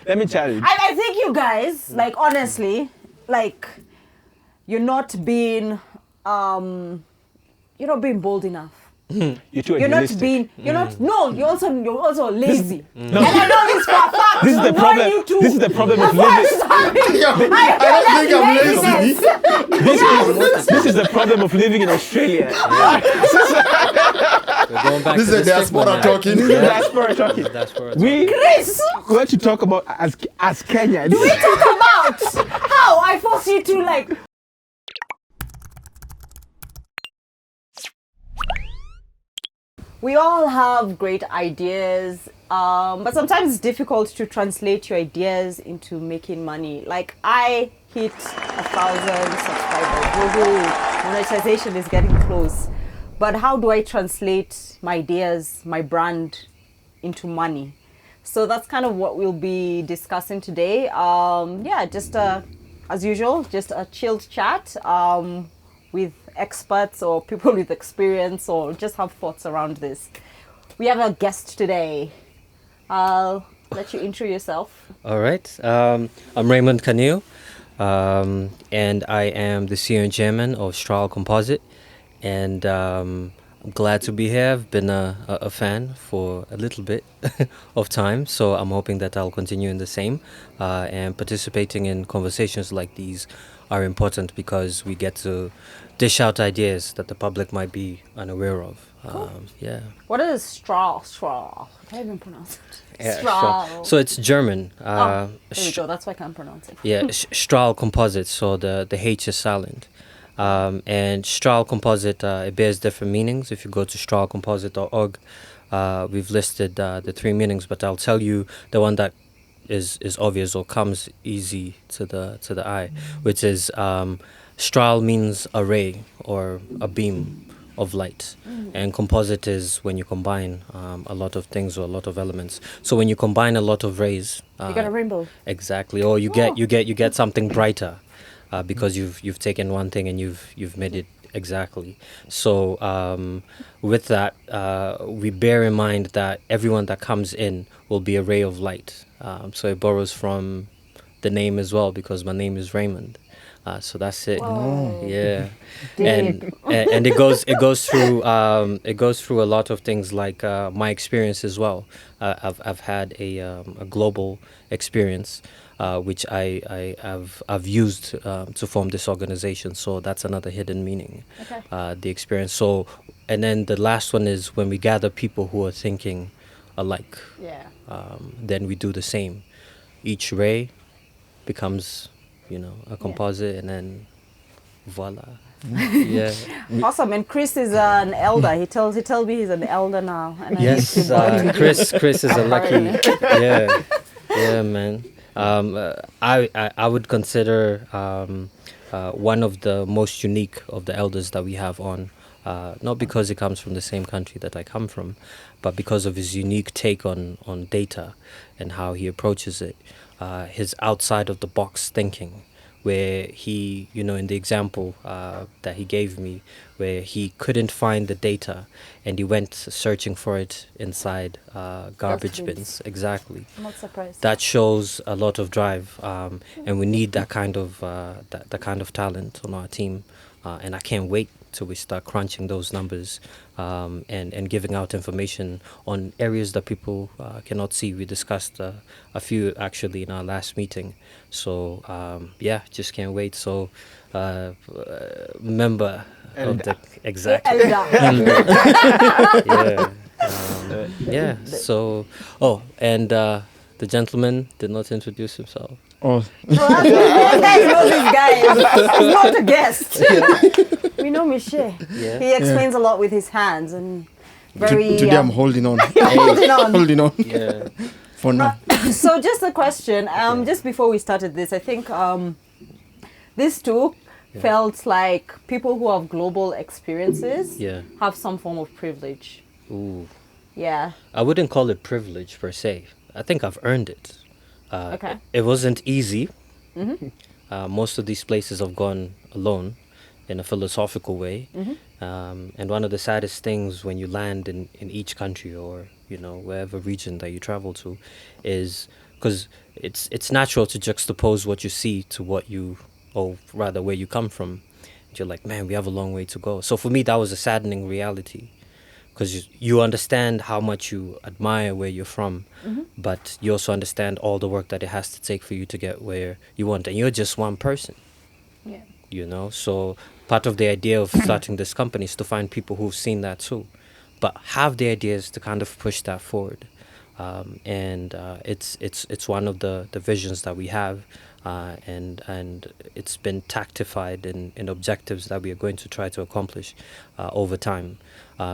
Let me challenge. I think you guys, like, honestly, like, you're not being bold enough. You're too You're not idealistic. being. You're not. No, you're also lazy. And I know this for a fact. This is the I've known problem. You too. This is the problem of What living. is happening? I don't think I'm lazy. This is the problem of living in Australia. We're going back This to is the a stigma diaspora now. talking. This is the diaspora talking. Diaspora We Chris, want to talk about as Kenya. we talk about how I force you to like. We all have great ideas, but sometimes it's difficult to translate your ideas into making money. Like, I hit 1,000 subscribers. Woohoo! Monetization is getting close. But how do I translate my ideas, my brand, into money? So that's kind of what we'll be discussing today. Just as usual, just a chilled chat with experts or people with experience, or just have thoughts around this. We have a guest today. I'll let you intro yourself. All right. I'm Raymond Canil, and I am the CEO and chairman of Strahl Composite. And I'm glad to be here. I've been a fan for a little bit of time, so I'm hoping that I'll continue in the same. And participating in conversations like these are important because we get to dish out ideas that the public might be unaware of. Cool. What is straw? I can't even pronounce it. Yeah, Strahl. So it's German. There we go. That's why I can't pronounce it. Yeah, Strahl Composite. So the H is silent. And Strahl Composite, it bears different meanings. If you go to strahlcomposite.org, we've listed the three meanings, but I'll tell you the one that is obvious or comes easy to the eye, which is strahl means a ray or a beam of light, and composite is when you combine a lot of things or a lot of elements. So when you combine a lot of rays, You got a rainbow. exactly, or you get something brighter. Because you've taken one thing and you've made it exactly. So with that, we bear in mind that everyone that comes in will be a ray of light. So it borrows from the name as well, because my name is Raymond. So that's it. Whoa. Yeah, Deep. and it goes through a lot of things, like my experience as well. I've had a global experience. Which I've used to form this organization. So that's another hidden meaning, Okay. the experience. So, and then the last one is when we gather people who are thinking alike, Yeah. then we do the same. Each ray becomes, a composite, and then voila. Yeah. Awesome. And Chris is an elder. He tells me he's an elder now. And I Yes, need to bow to him. Chris is a lucky. Yeah, man. I would consider one of the most unique of the elders that we have on, not because he comes from the same country that I come from, but because of his unique take on data and how he approaches it, his outside of the box thinking, where he, in the example that he gave me, where he couldn't find the data and he went searching for it inside garbage bins. Exactly. I'm not surprised. That shows a lot of drive, and we need that kind of talent on our team, and I can't wait till we start crunching those numbers and giving out information on areas that people cannot see. We discussed a few actually in our last meeting, so just can't wait. So member of the exactly. Yeah. So and the gentleman did not introduce himself. Oh, You guys know this guy. He's not a guest. We know Michelle. Yeah. He explains a lot with his hands and very. Today I'm holding on. holding on. Holding on. Yeah. For now. So just a question. Just before we started this, I think these two felt like people who have global experiences have some form of privilege. Ooh. Yeah. I wouldn't call it privilege per se. I think I've earned it. Okay. It wasn't easy. Most of these places I've gone alone in a philosophical way. And one of the saddest things when you land in each country or, wherever region that you travel to is because it's natural to juxtapose what you see to what you, or rather where you come from. You're like, man, we have a long way to go. So for me, that was a saddening reality, because you understand how much you admire where you're from, but you also understand all the work that it has to take for you to get where you want, and you're just one person. Yeah. You know, so part of the idea of starting this company is to find people who've seen that too, but have the ideas to kind of push that forward. And it's one of the visions that we have, and it's been tactified in objectives that we are going to try to accomplish over time.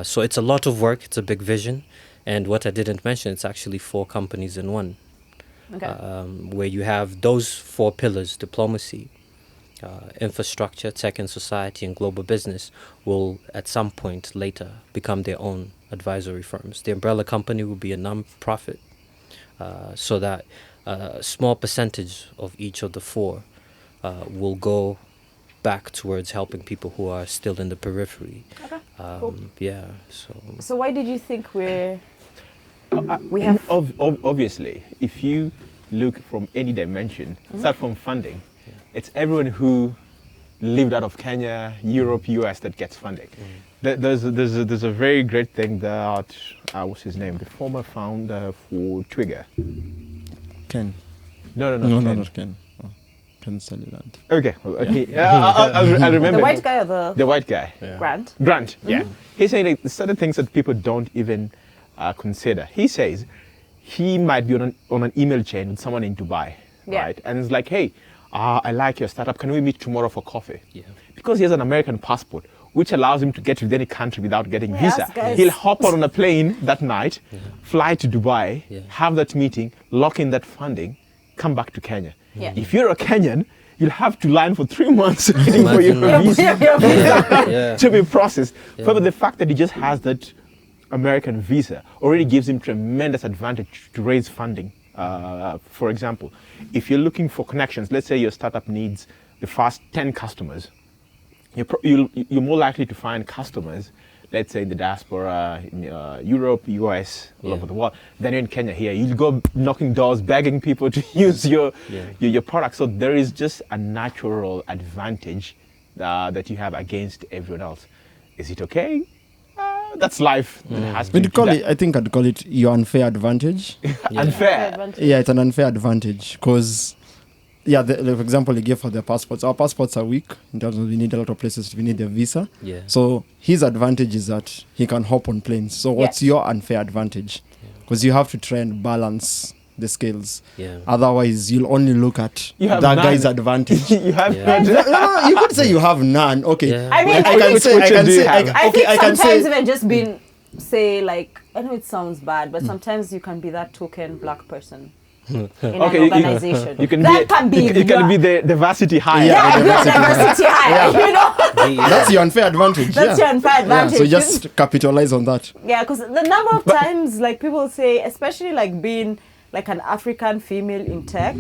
So it's a lot of work. It's a big vision, and what I didn't mention, it's actually 4 companies in one. Okay. Where you have those 4 pillars: diplomacy, infrastructure, tech and society, and global business will at some point later become their own advisory firms. The umbrella company will be a non-profit, so that a small percentage of each of the 4 will go back towards helping people who are still in the periphery. Okay. Cool. Yeah. So why did you think we have? Obviously, if you look from any dimension, start from funding, it's everyone who lived out of Kenya, Europe, US that gets funding. There's a very great thing that what's his name? The former founder for Twitter. Ken. No, No, Ken. not Ken. Oh, Ken Sutherland. Okay. I remember The white guy or the white guy. Yeah. Grant? Yeah. He's saying like certain things that people don't even consider. He says he might be on an email chain with someone in Dubai, Yeah. right? And it's like, hey, I like your startup. Can we meet tomorrow for coffee? Yeah. Because he has an American passport, which allows him to get to any country without getting Yes, visa. guys. He'll hop on a plane that night, fly to Dubai, Yeah. have that meeting, lock in that funding, come back to Kenya. Yeah. If you're a Kenyan, you'll have to line for 3 months waiting for your Imagine visa Yeah. to be processed. Yeah. But the fact that he just has that American visa already gives him tremendous advantage to raise funding. For example, if you're looking for connections, let's say your startup needs the first 10 customers, you're more likely to find customers, let's say in the diaspora, in Europe, US, all over the world, than you're in Kenya here. You'll go knocking doors, begging people to use your product. So there is just a natural advantage that you have against everyone else. Is it okay? That's life. It has to We'd call it, I think I'd call it your unfair advantage. unfair. Yeah, it's an unfair advantage because, for example, he gave for the passports. Our passports are weak in terms of we need a lot of places, we need a visa. Yeah. So his advantage is that he can hop on planes. So what's your unfair advantage? Because you have to try and balance the scales. Yeah. Otherwise, you'll only look at You have that none. guy's advantage. You have Yeah. No, you could say you have none. Okay. Yeah. I mean, I can Which say, one do you I have? can I think say, sometimes even just being, say, like, I know it sounds bad, but sometimes you can be that token black person in an organization. You can that be, can be you can be the diversity hire. yeah, diversity high, you know. that's your unfair advantage. That's your unfair advantage. So just capitalize on that. Yeah, because the number of times, like, people say, especially like being like an African female in tech,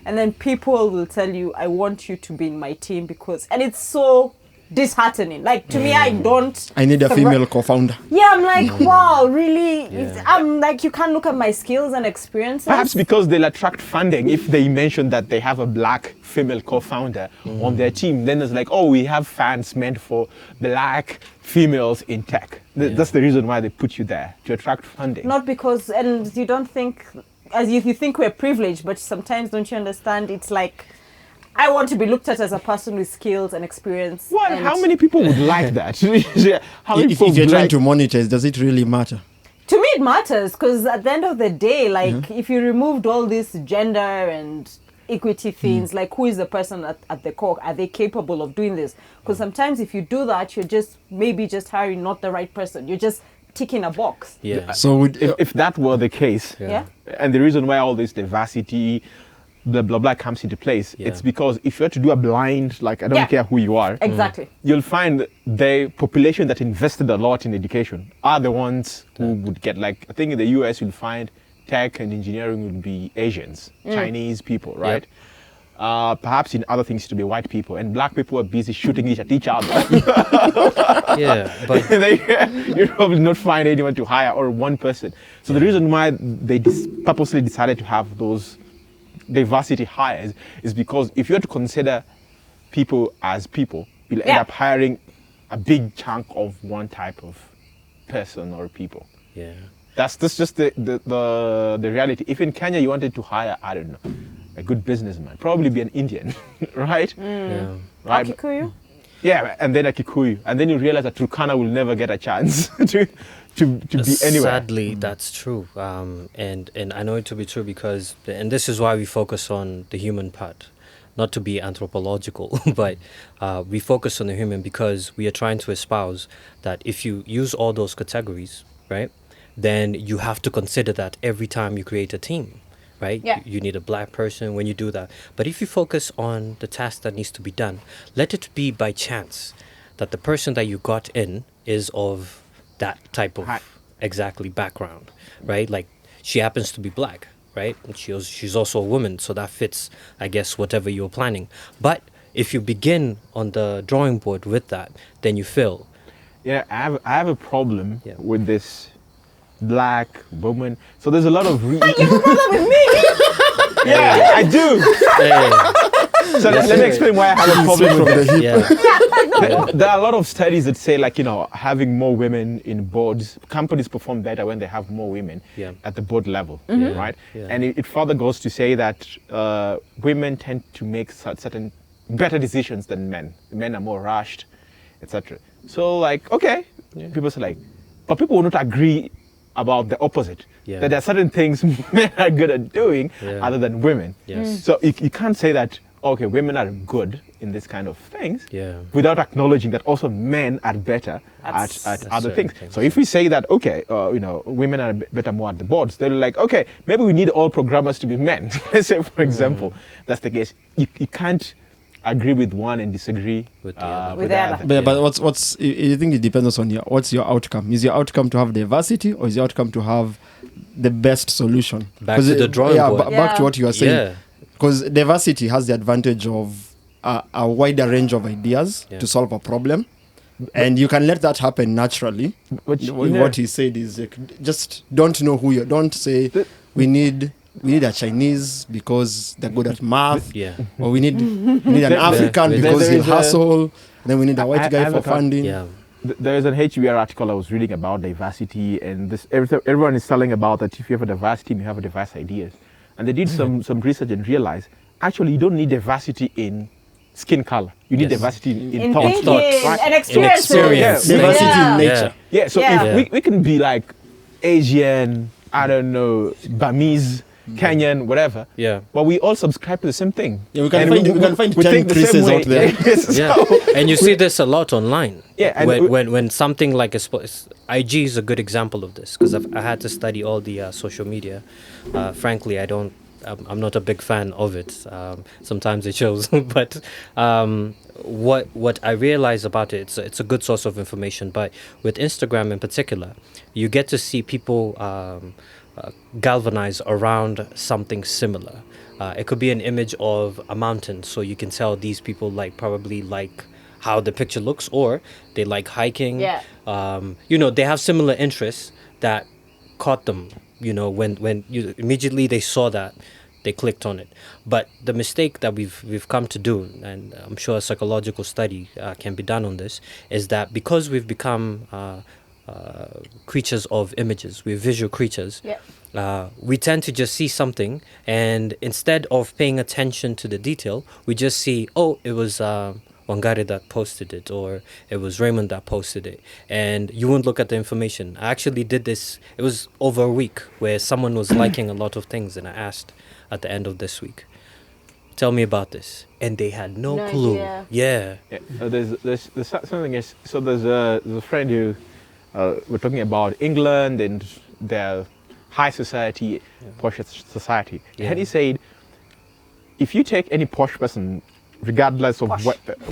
and then people will tell you, I want you to be in my team because, and it's so disheartening. Like, to me, I don't. I need a female co-founder. Yeah, I'm like, wow, really? I'm like, you can't look at my skills and experiences. Perhaps because they'll attract funding if they mention that they have a black female co-founder on their team. Then it's like, oh, we have fans meant for black females in tech. That's the reason why they put you there, to attract funding. Not because, and you don't think, as if you think we're privileged, but sometimes don't you understand? It's like, I want to be looked at as a person with skills and experience. What? and How many people would like that? How many If people you're would trying like to monetize, does it really matter? To me, it matters because at the end of the day, like, if you removed all this gender and equity things, like, who is the person at the core? Are they capable of doing this? Because sometimes if you do that, you're just maybe just hiring not the right person. You're just ticking a box. Yeah. So if that were the case, Yeah. and the reason why all this diversity, blah, blah, blah comes into place, it's because if you were to do a blind, like, I don't care who you are, Exactly. you'll find the population that invested a lot in education are the ones who would get, like, I think in the US you'll find tech and engineering would be Asians, Chinese people, right? Perhaps in other things to be white people, and black people are busy shooting at each other. Yeah. But You'll probably not find anyone to hire or one person. So the reason why they purposely decided to have those diversity hires is because if you were to consider people as people, you'll end up hiring a big chunk of one type of person or people. Yeah. That's just the reality. If in Kenya you wanted to hire, I don't know, a good businessman, probably be an Indian, right? Yeah. Right. Kikuyu? Yeah, and then a Kikuyu, and then you realize that Turkana will never get a chance to be anywhere. Sadly, that's true. And I know it to be true because, and this is why we focus on the human part, not to be anthropological, but we focus on the human because we are trying to espouse that if you use all those categories, right, then you have to consider that every time you create a team, right? Yeah. You need a black person when you do that. But if you focus on the task that needs to be done, let it be by chance that the person that you got in is of that type of exactly background, right? Like she happens to be black, right? And she's also a woman, so that fits, I guess, whatever you're planning. But if you begin on the drawing board with that, then you fail. Yeah, I have a problem Yeah. with this black woman. So there's a lot of You have a problem with me? yeah, I do. Hey, So let me explain why I have a problem From with the it. hip. yeah, There are a lot of studies that say, like, having more women in boards, companies perform better when they have more women Yeah. at the board level, Mm-hmm. right? Yeah. And it further goes to say that women tend to make certain better decisions than men. Men are more rushed, etc. So, like, okay, people say, like, but people will not agree about the opposite. Yeah. That there are certain things men are good at doing Yeah. other than women. Yes. So you can't say that, okay, women are good in this kind of things Yeah. without acknowledging that also men are better at At other certain things. things, So if we say that, okay, women are better more at the boards, they're like, okay, maybe we need all programmers to be men. Let's say, for example, that's the case. You can't agree with one and disagree With the other. With the other. But what's you think it depends on what's your outcome? Is your outcome to have diversity, or is your outcome to have the best solution? Back 'Cause to the drawing board. Back to what you were saying. Yeah. Because diversity has the advantage of a wider range of ideas Yeah. to solve a problem, and you can let that happen naturally. But What he said is like, just don't know who you. Don't say we need a Chinese because they're good at math, Yeah. or we need an African There- because there he'll is a- hustle. Then we need a white I guy have for a thought. funding. Yeah. There is an HBR article I was reading about diversity, and everyone is telling about that if you have a diverse team, you have a diverse ideas. And they did some research and realized actually you don't need diversity in skin color. You need Yes. diversity in In thought. thinking right? and experiences. experience. Yeah. Diversity Yeah. in nature. Yeah, so Yeah. if we can be like Asian, I don't know, Burmese, Kenyan, whatever. Yeah. But we all subscribe to the same thing. Yeah, we can And find we 10 think the same Chris's way. out there. Yes, Yeah, so- and you see this a lot online. Yeah, and when something like IG is a good example of this because I had to study all the social media. Frankly, I'm not a big fan of it. Sometimes it shows, but what I realize about it, it's a good source of information. But with Instagram in particular, you get to see people galvanize around something similar. It could be an image of a mountain, so you can tell these people probably like how the picture looks, or they like hiking. Yeah. They have similar interests that caught them. When you immediately they saw that, they clicked on it. But the mistake that we've come to do, and I'm sure a psychological study can be done on this, is that because we've become creatures of images, we're visual creatures. Yeah. We tend to just see something, and instead of paying attention to the detail, we just see, oh, it was Wangari that posted it, or it was Raymond that posted it, and you won't look at the information. I actually did this, it was over a week, where someone was liking a lot of things, and I asked at the end of this week, tell me about this, and they had no clue. idea. Yeah. Yeah, there's something is, so there's a friend who we're talking about England and their high society, posh society, Yeah. and he said, if you take any posh person, regardless of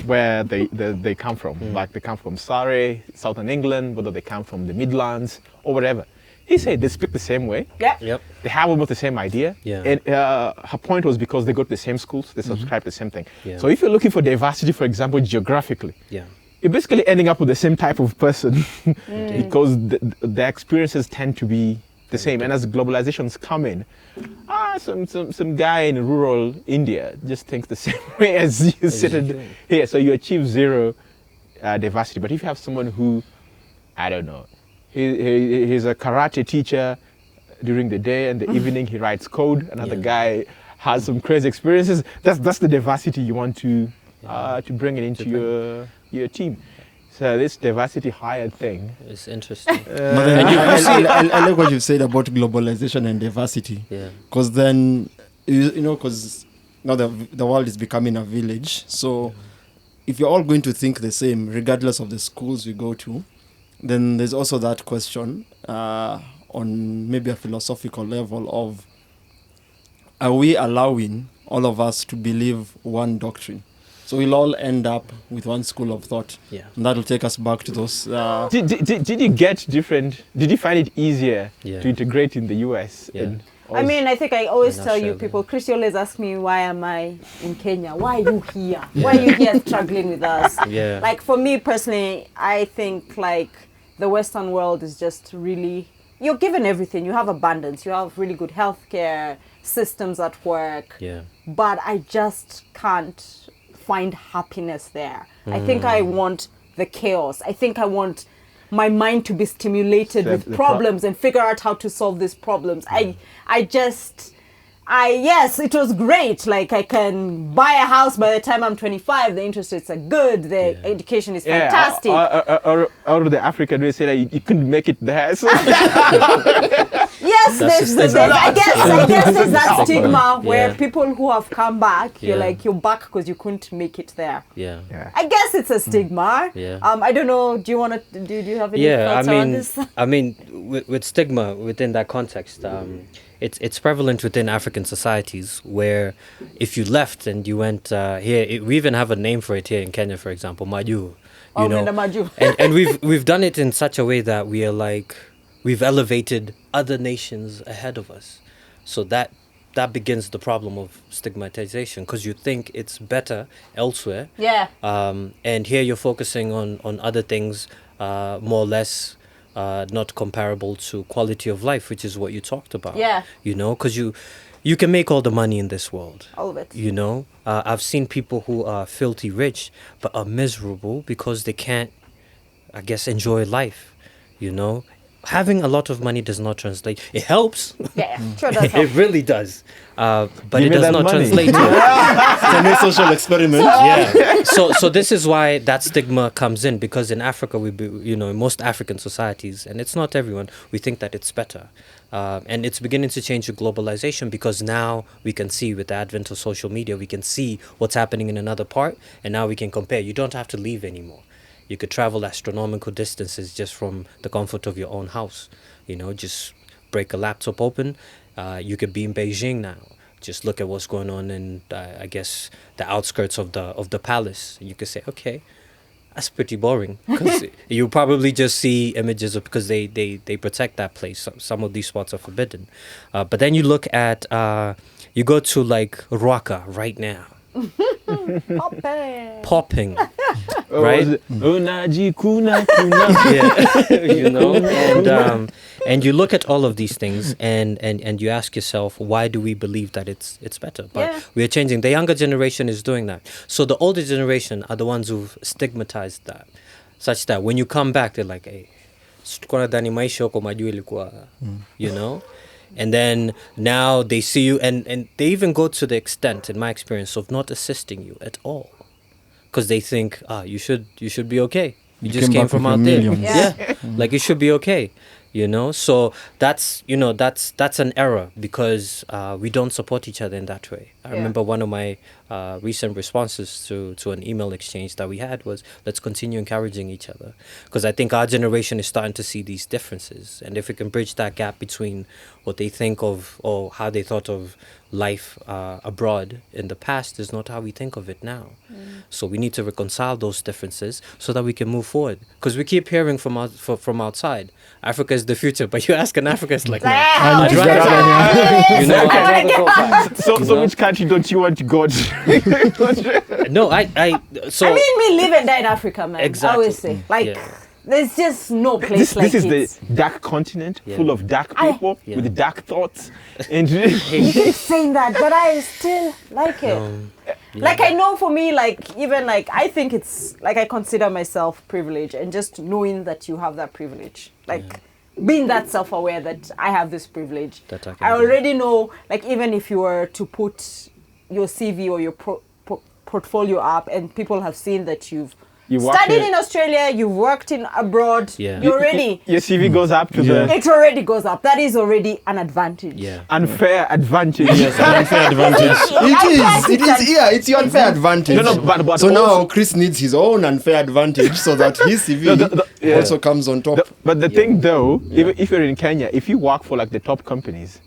where they come from, like they come from Surrey, Southern England, whether they come from the Midlands or whatever, he said they speak the same way. Yeah. Yep. They have almost the same idea. Yeah. And her point was because they go to the same schools, they subscribe to the same thing. Yeah. So if you're looking for diversity, for example, geographically, Yeah. you're basically ending up with the same type of person because the experiences tend to be the same. And as globalizations come in, some guy in rural India just thinks the same way as you sitting here. So you achieve zero diversity. But if you have someone who, I don't know, he's a karate teacher during the day, and the evening he writes code. Another guy has some crazy experiences. That's the diversity you want to bring it into your team. So this diversity hire thing. It's interesting. But then I like what you said about globalization and diversity. Yeah. Because then, because now the world is becoming a village. So if you're all going to think the same, regardless of the schools we go to, then there's also that question on maybe a philosophical level of, are we allowing all of us to believe one doctrine? So we'll all end up with one school of thought. Yeah. And that'll take us back to those. Did you get different? Did you find it easier Yeah. to integrate in the US? Yeah. I mean, I think I always In tell you Australia. people, Chris always asks me, why am I in Kenya? Why are you here? Why are you here struggling with us? Yeah. Like for me personally, I think like the Western world is just really, you're given everything. You have abundance. You have really good healthcare, systems at work. Yeah. But I just can't find happiness there. I think I want the chaos. I think I want my mind to be stimulated with problems and figure out how to solve these problems. Yes, it was great. Like I can buy a house by the time I'm 25. The interest rates are good. The education is fantastic. Or the African way say that you couldn't make it there. So Yes, I guess there's that stigma where Yeah. people who have come back, you're Yeah. like, you're back because you couldn't make it there. Yeah. I guess it's a stigma. Yeah. I don't know. Do you have any thoughts around this? I mean, with stigma within that context, it's prevalent within African societies where if you left and you went here, we even have a name for it here in Kenya, for example, Maju. Menda Maju. and we've done it in such a way that we are like, we've elevated other nations ahead of us. So that begins the problem of stigmatization, because you think it's better elsewhere. Yeah. And here you're focusing on other things more or less not comparable to quality of life, which is what you talked about. Yeah. Because you can make all the money in this world. All of it. I've seen people who are filthy rich but are miserable because they can't, I guess, enjoy life. Having a lot of money does not translate. It helps. Yeah, sure does help. It really does. But Give it me does that not money. translate to It's a nice social experiment. yeah. So this is why that stigma comes in, because in Africa, in most African societies, and it's not everyone, we think that it's better. And it's beginning to change with globalization, because now we can see with the advent of social media, we can see what's happening in another part, and now we can compare. You don't have to leave anymore. You could travel astronomical distances just from the comfort of your own house. Just break a laptop open. You could be in Beijing now. Just look at what's going on in, I guess, the outskirts of the palace. You could say, okay, that's pretty boring. Because you probably just see images of, because they protect that place. Some of these spots are forbidden. But then you look at, you go to like Ruaka right now. Popping. Right? Unaji kuna kuna. Yeah. And you look at all of these things and you ask yourself, why do we believe that it's better? But we are changing. The younger generation is doing that. So the older generation are the ones who've stigmatized that, such that when you come back, they're like, hey, and then now they see you and they even go to the extent, in my experience, of not assisting you at all, because they think you should be okay. You just came from out there. millions. Yeah. Like you should be okay. So that's an error, because we don't support each other in that way. I remember one of my recent responses to an email exchange that we had was, let's continue encouraging each other, because I think our generation is starting to see these differences, and if we can bridge that gap between what they think of or how they thought of life abroad in the past is not how we think of it now. So we need to reconcile those differences so that we can move forward, because we keep hearing from outside, Africa is the future, but you ask an African, it's like, no, I'd rather go back. So which country don't you want to go to? No, so I mean, we live and die in Africa, man. Exactly. I always say, like, Yeah. There's just no place This is it. the dark continent Yeah. full of dark people Yeah. with dark thoughts. And You keep saying that, but I still like it. Like I know for me, like even like I think it's like I consider myself privileged, and just knowing that you have that privilege, like being that self-aware that I have this privilege. That I can I do. already know, like even if you were to put your CV or your portfolio up, and people have seen that you've You work studied here- in Australia, you've worked in abroad, Yeah. you're already, your CV goes up to Yeah. the it already goes up. That is already an advantage. Yeah. unfair advantage. Yes, an unfair advantage. It is. Yeah, it's your unfair advantage. No, no, but so now also- Chris needs his own unfair advantage so that his CV yeah. also comes on top. But the thing though, if you're in Kenya, if you work for like the top companies,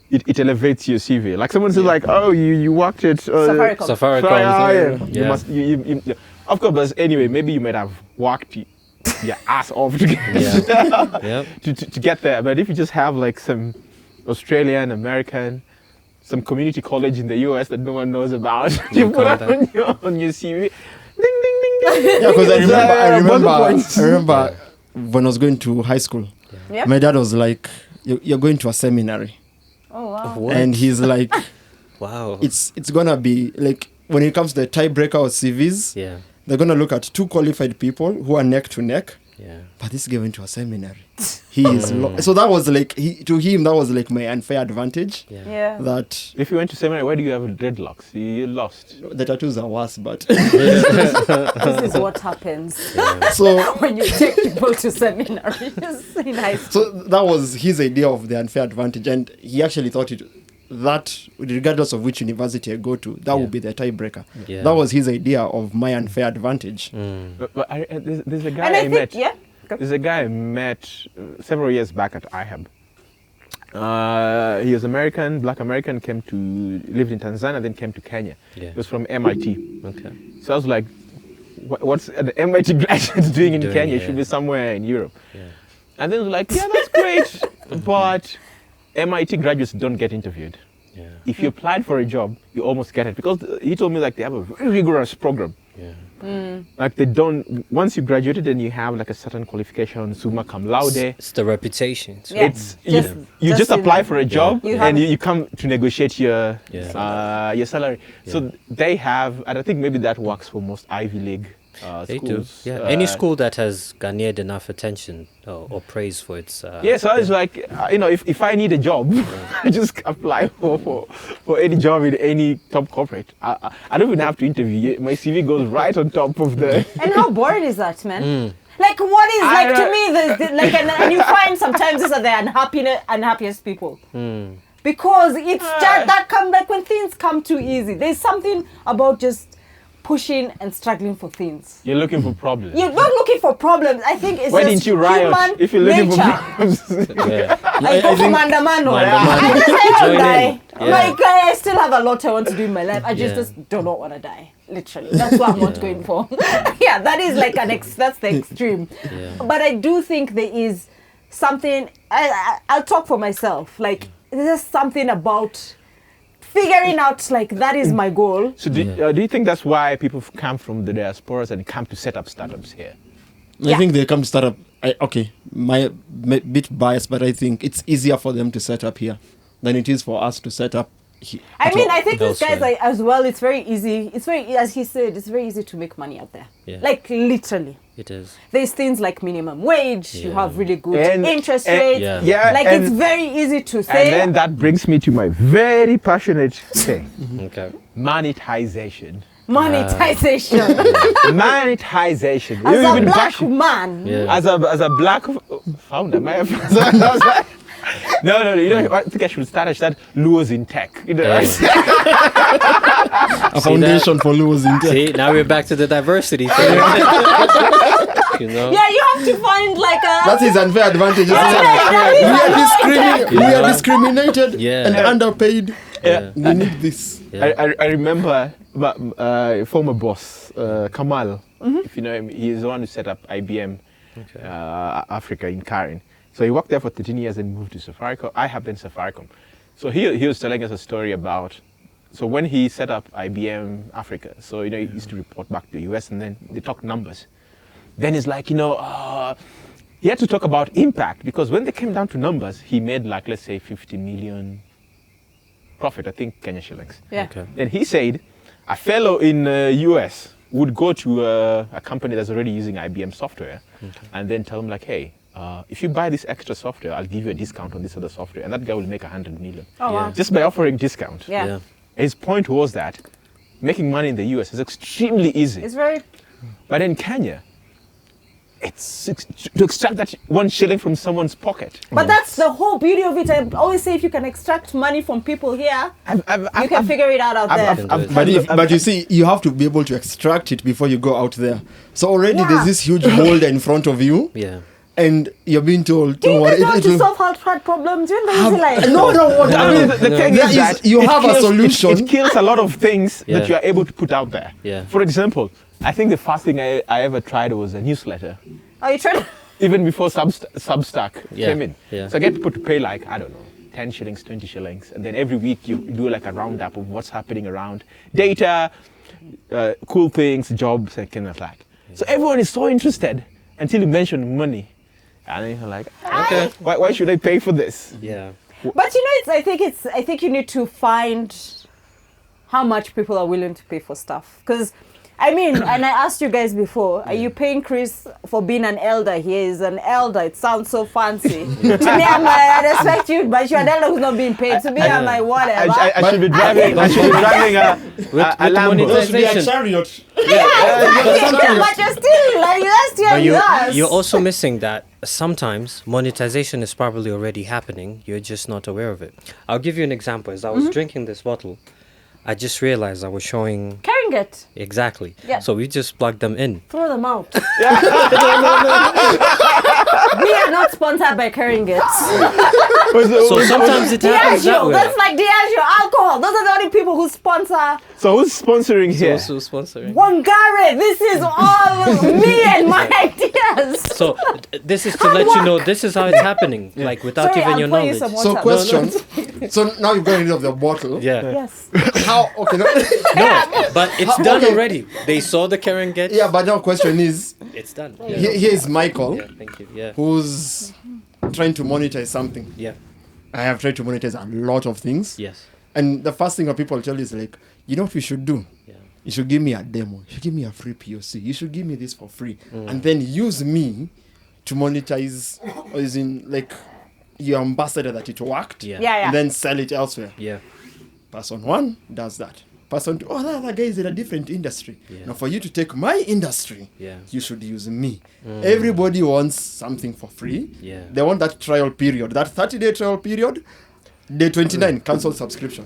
it elevates your CV. Like someone says like, oh, you worked at Safaricom. Safaricom. You Yeah. must, you, of course, but anyway, maybe you might have worked your ass off to get, Yeah. Yeah. to get there. But if you just have like some Australian, American, some community college in the US that no one knows about, you put it on your CV. Ding, ding, ding, ding. Yeah, because Bonus points. I remember when I was going to high school, Yep. my dad was like, "You're going to a seminary," Oh wow. What? and he's like, Wow. "It's gonna be like when it comes to the tiebreaker of CVs, Yeah. they're gonna look at two qualified people who are neck to neck." Yeah. But this guy went to a seminary. He is so that was like to him that was like my unfair advantage. Yeah. Yeah. That If you went to seminary, why do you have dreadlocks? You lost. the tattoos are worse, but This is what happens so when you take people to seminaries in high school. so that was his idea of the unfair advantage, and he actually thought it that regardless of which university I go to, that would be the tiebreaker. Yeah. That was his idea of my unfair advantage. But there's a guy And I I think, met. yeah. There's a guy I met several years back at IHAB. He was American, black American, lived in Tanzania, then came to Kenya. Yeah. He was from MIT. Okay. So I was like, what's an MIT graduate doing in Doing, Kenya? yeah. Should be somewhere in Europe. Yeah. And then he was like, yeah, that's great, but MIT graduates don't get interviewed. Yeah. If you applied for a job, you almost get it, because he told me like they have a very rigorous program. Yeah. Like they don't, once you graduated and you have like a certain qualification, summa cum laude, It's the reputation. Yeah. it's Just- you just just in apply there. for a job You and have- you come to negotiate your Yeah. salary. So they have, and I think maybe that works for most Ivy League They schools. do. Yeah. Any school that has garnered enough attention or praise for its. Yeah, so I was like, if I need a job, I just apply for any job in any top corporate. I don't even have to interview. My CV goes right on top of the. And how boring is that, man? Like, what is, like, to me, like, and you find sometimes these are the unhappiest people. Because it's just that like when things come too easy, there's something about just pushing and struggling for things. You're looking for problems. You're not looking for problems. I think it's Why just didn't you riot human if you're looking nature. for problems? Yeah. I go for mandamano. Mandamano. I just I Join don't die. in. Yeah. Like I still have a lot I want to do in my life. I Yeah. just do not want to die. Literally, that's what I'm not going for. Yeah, that is like that's the extreme. Yeah. But I do think there is something. I'll talk for myself. Like there's something about figuring out like that is my goal. So do you think that's why people come from the diasporas and come to set up startups here? I think they come to start up. My bit biased, but I think it's easier for them to set up here than it is for us to set up. I mean, I think these Elsewhere. guys like, as well. It's very easy. It's very, as he said, it's very easy to make money out there. Yeah. Like literally. It is. There's things like minimum wage. You Yeah. have really good And- interest and- rates. Yeah. Yeah, Like and- it's very easy to And say. then that brings me to my very passionate thing: Okay. monetization. monetization. Monetization. As You've a been black passionate- man. Yeah. As a black founder, no. You know, I think I should start Luos in tech. You know, Yeah. A foundation for losing. See, now we're back to the diversity thing. You know? Yeah, you have to find like a. That's his unfair advantage. Yeah, We are discriminated Yeah. and underpaid. Yeah. We need this. Yeah. I remember former boss Kamal. If you know him, he's the one who set up IBM Africa in Karen. So he worked there for 13 years and moved to Safaricom. I have been Safaricom. So he was telling us a story about. So when he set up IBM Africa, so he used to report back to the US and then they talk numbers. Then he's like, he had to talk about impact, because when they came down to numbers, he made like, let's say 50 million profit, I think Kenya shillings. Yeah. Okay. Then he said a fellow in US would go to a company that's already using IBM software and then tell him like, hey, if you buy this extra software, I'll give you a discount on this other software. And that guy will make 100 million. Oh, wow. Just by offering discount. Yeah. Yeah. His point was that making money in the US is extremely easy. It's very. But in Kenya, to extract that 1 shilling from someone's pocket. But that's the whole beauty of it. I always say if you can extract money from people here, you can figure it out there. But you see, you have to be able to extract it before you go out there. So already Yeah. there's this huge boulder in front of you, Yeah. and you're being told, Do don't you worry. guys know how to will- solve hard problems? You know, like, no, what I mean, the thing There is is- that you it have a kills- solution. It kills a lot of things that Yeah. you are able to put out there. Yeah. For example, I think the first thing I ever tried was a newsletter. are you trying to? Even before Substack Yeah. came in. Yeah. So I get people to pay like, I don't know, 10 shillings, 20 shillings. And then every week you do like a roundup of what's happening around data, cool things, jobs, and kind of like. So everyone is so interested until you mention money. And then you're like, Okay. why should I pay for this? Yeah. But I think you need to find how much people are willing to pay for stuff. Because, I mean, and I asked you guys before, are you paying Chris for being an elder? He is an elder. It sounds so fancy. To me, I'm like, I respect you, but you're an elder who's not being paid. To me, I'm like, whatever. I should be driving. I should be driving a Lambo. monetization. chariot. But you're still like last year But you you're also missing that sometimes monetization is probably already happening. You're just not aware of it. I'll give you an example. As I was drinking this bottle, I just realized I was showing carrying it. exactly. Yeah. So we just plugged them in. Throw them out. We are not sponsored by carrying it. So sometimes it happens that Diageo, way. that's like Diageo, alcohol. Those are the only people who sponsor. So who's sponsoring here? Also sponsoring. Wangare, this is all me and my ideas. So this is to let you know this is how it's happening, like without Sorry, even I'll your pour you knowledge. some So water. question. So now you've got rid of the bottle. Yeah. Yes. How? Okay. No, but it's done Okay. already. They saw the Karen get. Yeah, but now question is, It's done. here is Michael, Yeah, thank you. Yeah. who's trying to monetize something. Yeah. I have tried to monetize a lot of things. Yes. And the first thing that people tell you is like, you know what you should do? Yeah. You should give me a demo. You should give me a free POC. You should give me this for free. And then use me to monetize, or is in like your ambassador that it worked. Yeah. Yeah, yeah. And then sell it elsewhere. Yeah. Person one does that. Person two, oh, that other guy is in a different industry. Yeah. Now, for you to take my industry, Yeah. you should use me. Everybody wants something for free. Yeah. They want that trial period, that 30-day trial period. Day 29, cancel subscription.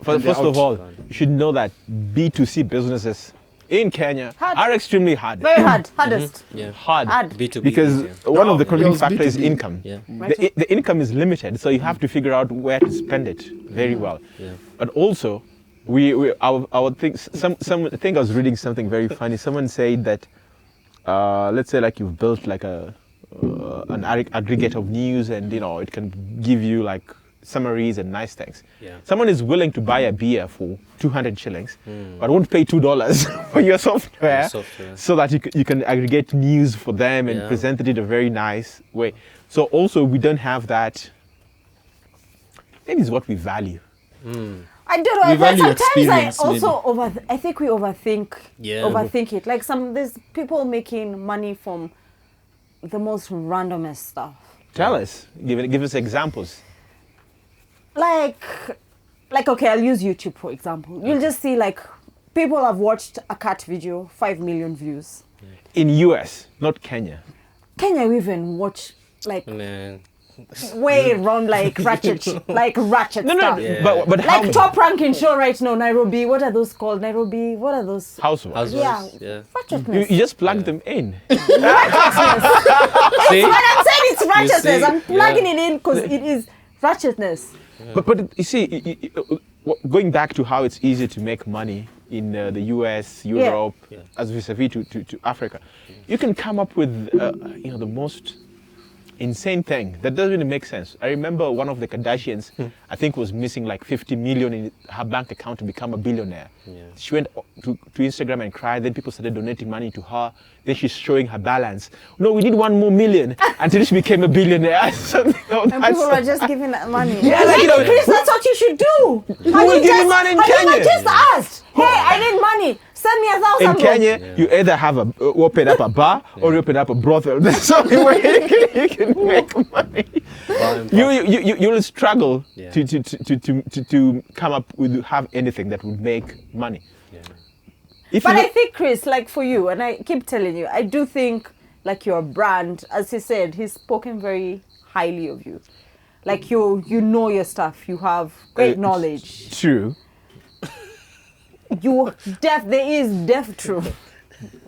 First of all, you should know that B2C businesses in Kenya Hard. are extremely hard. Very hard. Hardest. Yeah. Hard. Hard. B2B. Because yeah. one of the No, contributing it was factor is B2B. income. Yeah. The income is limited, so you have to figure out where to spend it very well. Yeah. But also, our things. I think I was reading something very funny. Someone said that, let's say like you've built like an aggregate of news, and it can give you like summaries and nice things. Yeah. Someone is willing to buy a beer for 200 shillings, but won't pay $2 for your software, so that you can aggregate news for them and Yeah. present it in a very nice way. So also we don't have that. Maybe it's what we value. I don't know. We But value sometimes I experience, also I think we overthink. Yeah. Overthink it. Like there's people making money from the most randomest stuff. Tell us. Give us examples. Like okay, I'll use YouTube for example. You'll just see like people have watched a cat video, 5 million views. In US, not Kenya. Kenya we even watch like Man. way around like ratchet No, stuff. Yeah. but how Like top ranking show right now, Nairobi. What are those called? Nairobi. What are those? housewives? Housewives. Yeah. Yeah. Ratchetness. You just plug them in. See? When I'm saying it's righteousness, see? I'm plugging Yeah. it in because it is righteousness. But you see, going back to how it's easy to make money in the US, Europe, Yeah. as vis-a-vis to Africa, you can come up with the most insane thing that doesn't really make sense. I remember one of the Kardashians, I think, was missing like 50 million in her bank account to become a billionaire. Yeah. She went to Instagram and cried. Then people started donating money to her. Then she's showing her balance. No, we need 1 more million until she became a billionaire. Something of And that people sort. are just giving that money. Yeah, like, you know, Chris, that's what you should do. Who will give you money in Have you Kenya? not just asked? Hey, I need money. Send me In 1,000. Kenya, you either have open up a bar or you open up a brothel. That's the only way you can make money. You will struggle Yeah. to come up with have anything that would make money. Yeah. If But you I think, Chris, like for you, and I keep telling you, I do think like your brand, as he said, he's spoken very highly of you. Like you know your stuff. You have great knowledge. true. There is true.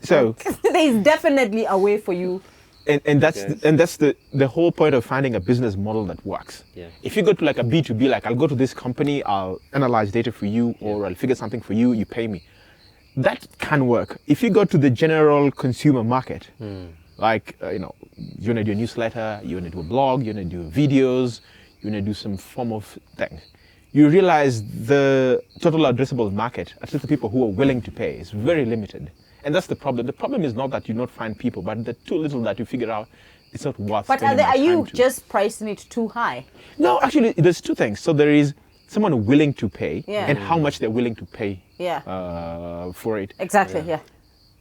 So There is definitely a way for you. and that's Yes. that's the whole point of finding a business model that works. Yeah. If you go to like a B2B, like I'll go to this company, I'll analyze data for you, or I'll figure something for you, you pay me. That can work. If you go to the general consumer market, like you want to do a newsletter, you want to do a blog, you want to do videos, you want to do some form of thing, you realize the total addressable market, at least the people who are willing to pay, is very limited. And that's the problem. The problem is not that you not find people, but the too little that you figure out, it's not worth But spending are my you time to. just pricing it too high? No, actually, there's two things. So there is someone willing to pay Yeah. and how much they're willing to pay Yeah. for it. Exactly. Yeah.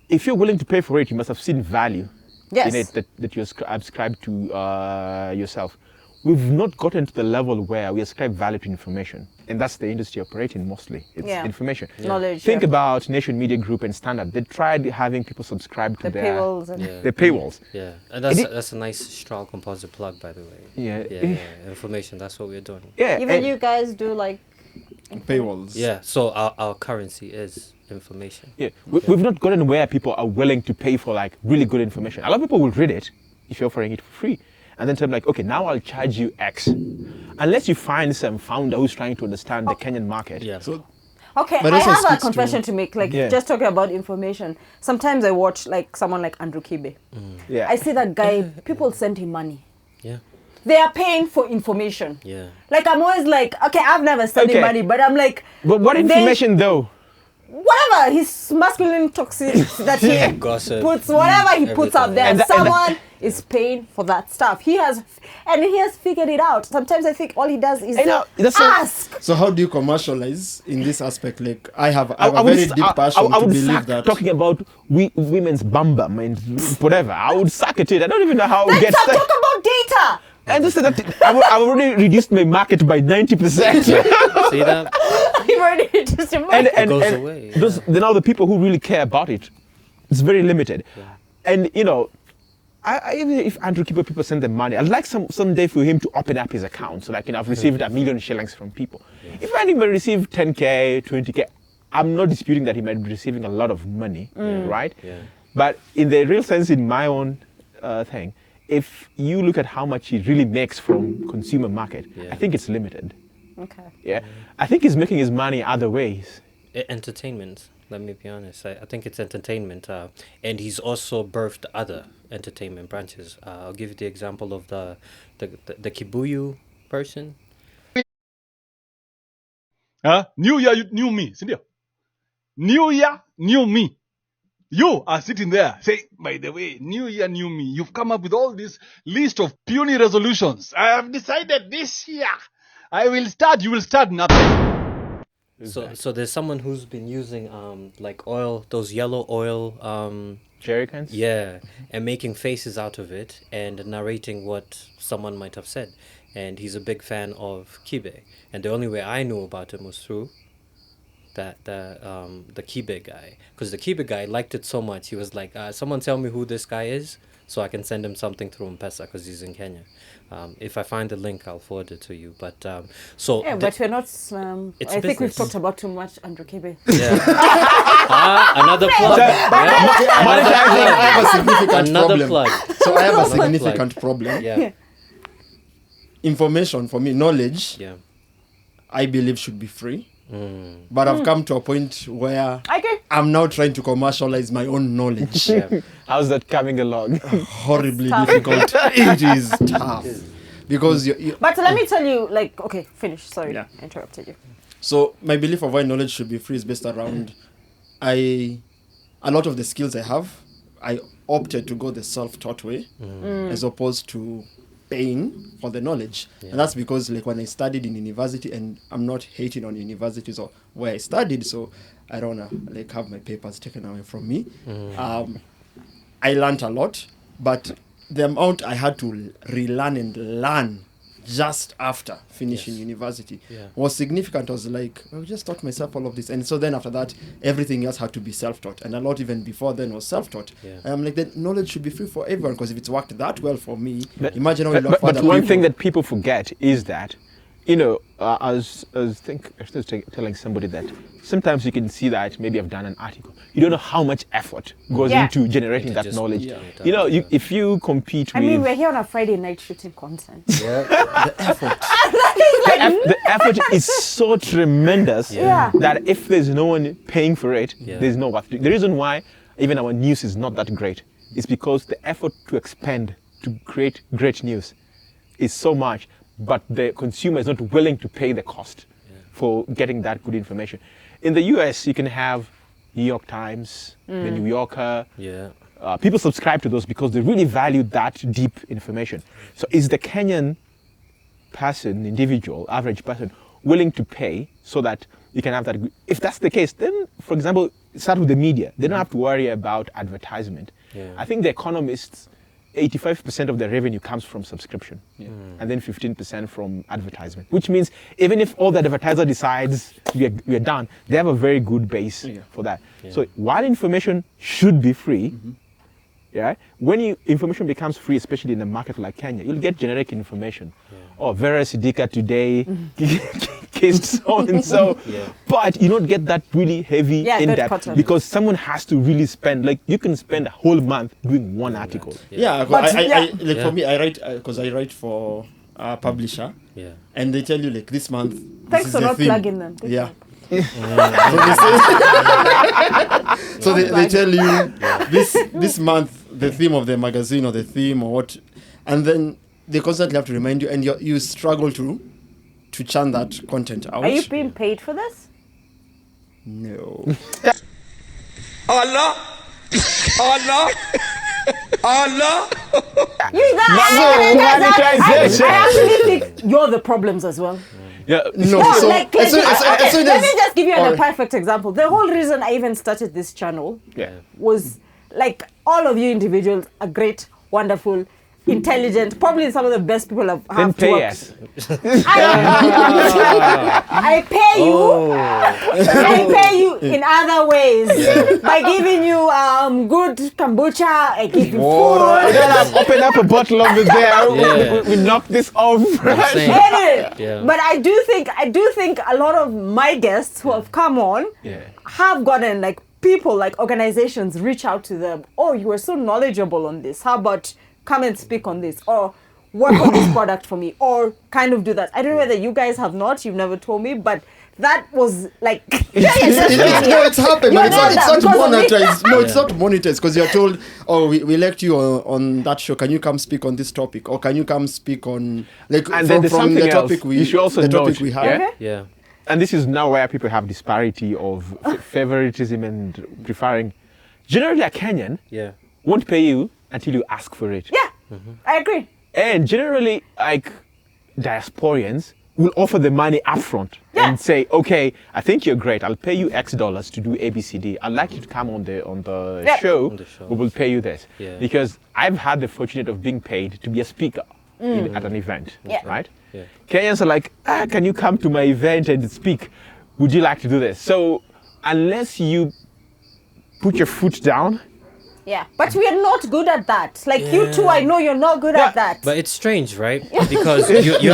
If you're willing to pay for it, you must have seen value Yes. in it that you ascribe to yourself. We've not gotten to the level where we ascribe value to information. And that's the industry operating mostly. It's Yeah. information. Knowledge. Think yeah. about Nation Media Group and Standard. They tried having people subscribe to the their paywalls and Yeah. their paywalls. Yeah, and that's a nice straw composite plug, by the way. Yeah. Yeah. Information. That's what we're doing. Yeah, even and- you guys do like Paywalls. Yeah. So our currency is information. Yeah, we've not gotten where people are willing to pay for like really good information. A lot of people will read it if you're offering it for free, and then tell them like, okay, now I'll charge you X, unless you find some founder who's trying to understand the Kenyan market. Yeah. So Okay, But I also have a speaks to- confession to make. Like Yeah. just talking about information. Sometimes I watch like someone like Andrew Kibe. Yeah. I see that guy. People send him money. Yeah. They are paying for information. Yeah. Like I'm always like, okay, I've never sent him Okay. money, but I'm like, But what they- information though? whatever his masculine toxic that he Gossip. puts, whatever he puts Everything. out there, And someone is paying for that stuff. He has figured it out. Sometimes I think all he does is I know, that's not- ask. So how do you commercialize in this aspect? Like I have I a would very s- deep I- passion I to would believe suck that. talking about women's bum bum and whatever. I would suck at it. I don't even know how it Let's gets talk there. about data. And just that I've already reduced my market by 90%. See that? You've already just and goes away, those, then all the people who really care about it, it's very limited. And even if Andrew Kipo people send them money, I'd like someday for him to open up his account. So like, I've received 1 million shillings from people. If I even receive 10K, 20K, I'm not disputing that he might be receiving a lot of money, right? Yeah. But in the real sense, in my own thing, if you look at how much he really makes from consumer market, Yeah. I think it's limited. Okay. Yeah, I think he's making his money other ways. Entertainment. Let me be honest. I think it's entertainment, and he's also birthed other entertainment branches. I'll give you the example of the Kibuyu person. New year, new me, sindio? New year, new me. You are sitting there saying, by the way, new year, new me. You've come up with all this list of puny resolutions. I have decided this year I will start, you will start nothing. So there's someone who's been using like oil, those yellow oil Jerry cans? yeah, and making faces out of it and narrating what someone might have said. And he's a big fan of Kibe. And the only way I knew about him was through the Kibe guy. Because the Kibe guy liked it so much, he was like, someone tell me who this guy is so I can send him something through M-Pesa because he's in Kenya. If I find the link, I'll forward it to you. But so Yeah, but we're not. I think we've business. talked about too much, Andrew Kibe. yeah. Another plug. I have a significant Another problem. plug. So I have a Another significant problem. Yeah. Information for me, knowledge, Yeah. I believe should be free. But I've come to a point where I agree. I'm now trying to commercialize my own knowledge. How's that coming along? Horribly Tough. difficult. It is tough. Because But let me tell you, like, okay, finish. Sorry, Yeah. I interrupted you. so my belief of why knowledge should be free is based around a lot of the skills I have, I opted to go the self-taught way as opposed to paying for the knowledge. And that's because like when I studied in university, and I'm not hating on universities or where I studied, so I don't wanna like have my papers taken away from me. I learned a lot, but the amount I had to relearn and learn just after finishing university was significant. I was like, I just taught myself all of this. And so then after that, everything else had to be self-taught. And a lot even before then was self-taught. And I'm like, the knowledge should be free for everyone, because if it's worked that well for me, imagine how it worked for But other one people. thing that people forget is that, you know, I was telling somebody that sometimes you can see that maybe I've done an article. You don't know how much effort goes Yeah. into generating that just- knowledge. yeah. You know, if you compete I with... mean, we're here on a Friday night shooting content. The effort. the effort is so tremendous Yeah. that if there's no one paying for it, Yeah. there's no what. The reason why even our news is not that great is because the effort to expend to create great news is so much, but the consumer is not willing to pay the cost for getting that good information. In the US, you can have New York Times, the New Yorker. Yeah. People subscribe to those because they really value that deep information. So is the Kenyan person, individual, average person, willing to pay so that you can have that? If that's the case, then, for example, start with the media. They don't have to worry about advertisement. Yeah. I think the economists, 85% of their revenue comes from subscription, and then 15% from advertisement, which means even if all the advertiser decides we are done, they have a very good base for that. So while information should be free, when information becomes free, especially in a market like Kenya, you'll get generic information. Oh, Vera Sidika today kissed so and so, but you don't get that really heavy Yeah, good in-depth content. because someone has to really spend, like you can spend a whole month doing one article. Yeah, But like for me, I write because I write for a publisher, Yeah. and they tell you like this month. This Thanks is for the not theme. plugging them. Good Yeah. job. So they tell you this month the theme of the magazine or the theme or what, and then they constantly have to remind you, and you struggle to churn that content out. Are you being paid for this? No. Allah, Allah, Allah. You monetization. I actually think you're the problems as well. Yeah, No. No, So like, as soon let me as- just give you a or- perfect example. The whole reason I even started this channel yeah. was like all of you individuals are great, wonderful, intelligent, probably some of the best people I've Then have pay worked. us. I pay you. Oh. I pay you in other ways by giving you good kombucha. I give you Water. food. Then I've opened up a bottle over there. Yeah. We knock this off. I'm saying. Anyway, Yeah. but I do think a lot of my guests who have come on Yeah. have gotten like people, like organizations reach out to them. Oh, you were so knowledgeable on this. How about come and speak on this, or work on this product for me, or kind of do that. I don't know whether you guys have not. You've never told me, but that was like It's happened, You but know it's that not because of me. monetized. No, it's not monetized because you're told, oh, we elect you on that show. Can you come speak on this topic, or can you come speak on like And then there's from the something else topic you should also the note, topic we have? yeah? Okay. Yeah. And this is now where people have disparity of favoritism and preferring. Generally, a Kenyan Yeah. won't pay you until you ask for it. Yeah, I agree. And generally, like diasporians will offer the money upfront and say, okay, I think you're great. I'll pay you X dollars to do ABCD. I'd like you to come on the Yeah. show. On the show. We will pay you this. Yeah. Because I've had the fortunate of being paid to be a speaker at an event, Yeah. right? Yeah. Kenyans are like, can you come to my event and speak? Would you like to do this? So unless you put your foot down, Yeah, but we are not good at that. Like you two, I know you're not good at that. But it's strange, right? Because you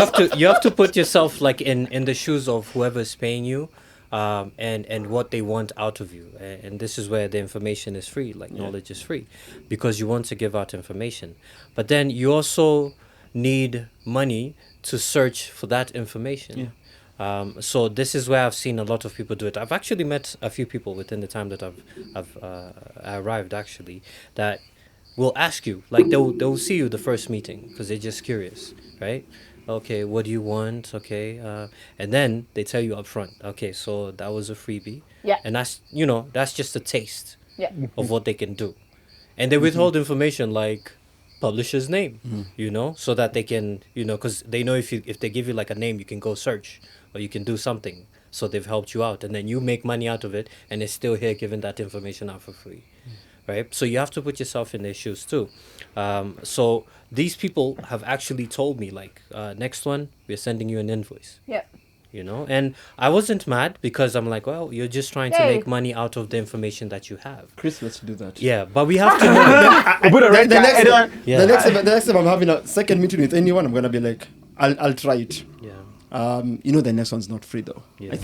have to put yourself like in the shoes of whoever's paying you, and what they want out of you. And this is where the information is free, like knowledge is free, because you want to give out information. But then you also need money to search for that information. So this is where I've seen a lot of people do it. I've actually met a few people within the time that I've arrived actually that will ask you, like they'll see you the first meeting because they're just curious, right? Okay, what do you want? Okay, and then they tell you up front. Okay, so that was a freebie. Yeah. And that's that's just a taste Yeah. of what they can do, and they withhold information like publisher's name, so that they can because they know if they give you like a name, you can go search or you can do something. So they've helped you out, and then you make money out of it, and they're still here giving that information out for free. Right, so you have to put yourself in their shoes too. So these people have actually told me like, next one we're sending you an invoice, Yeah. and I wasn't mad because I'm like, well, you're just trying to Hey. make money out of the information that you have. Chris, let's do that. Yeah, but we have to know. The next time I'm having a second meeting with anyone, I'm gonna be like, I'll try it. Yeah, The next one's not free though. Yeah. I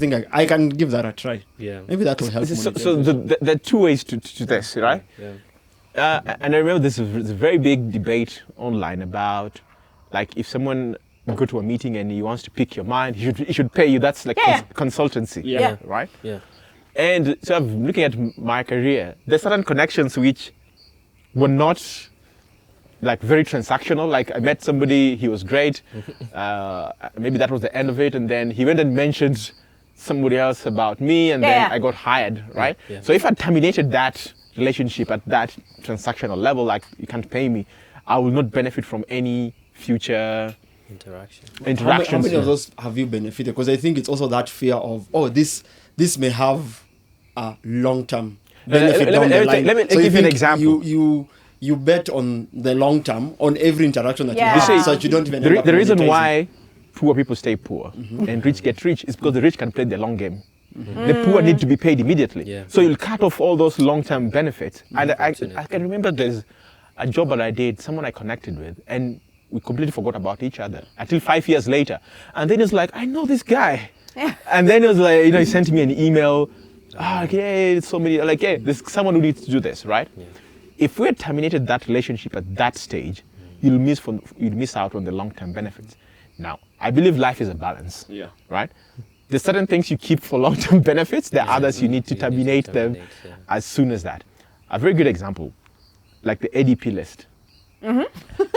think I can give that a try. yeah, Maybe that will help. So there are two ways to this, right? yeah, And I remember there's a very big debate online about, like, if someone go to a meeting and he wants to pick your mind, he should pay you. That's like Yeah. consultancy, Yeah. right? yeah, And so I'm looking at my career. There's certain connections which were not like very transactional. Like I met somebody, he was great. Maybe that was the end of it. And then he went and mentioned somebody else about me, and then Yeah. I got hired, right? Yeah. So if I terminated that relationship at that transactional level, like you can't pay me, I will not benefit from any future interaction. How interactions. many of those have you benefited? Because I think it's also that fear of, this may have a long-term benefit down the line. let me So give you an think example. You bet on the long term on every interaction that Yeah. you have, You see, so that you don't even. The end up reason monetizing. why poor people stay poor and rich get rich is because the rich can play the long game. The poor need to be paid immediately. Yeah. So you'll cut off all those long-term benefits. And I Unfortunately. can remember there's a job that I did, someone I connected with, and we completely forgot about each other until 5 years later. And then it's like, I know this guy. And then it was like, he sent me an email. Okay, so many, like, hey, there's someone who needs to do this, right? Yeah. If we had terminated that relationship at that stage, you'll miss out on the long-term benefits. Now, I believe life is a balance. Yeah. Right? There's certain things you keep for long-term benefits. There are others you need to terminate them yeah. as soon as that. A very good example, like the ADP list.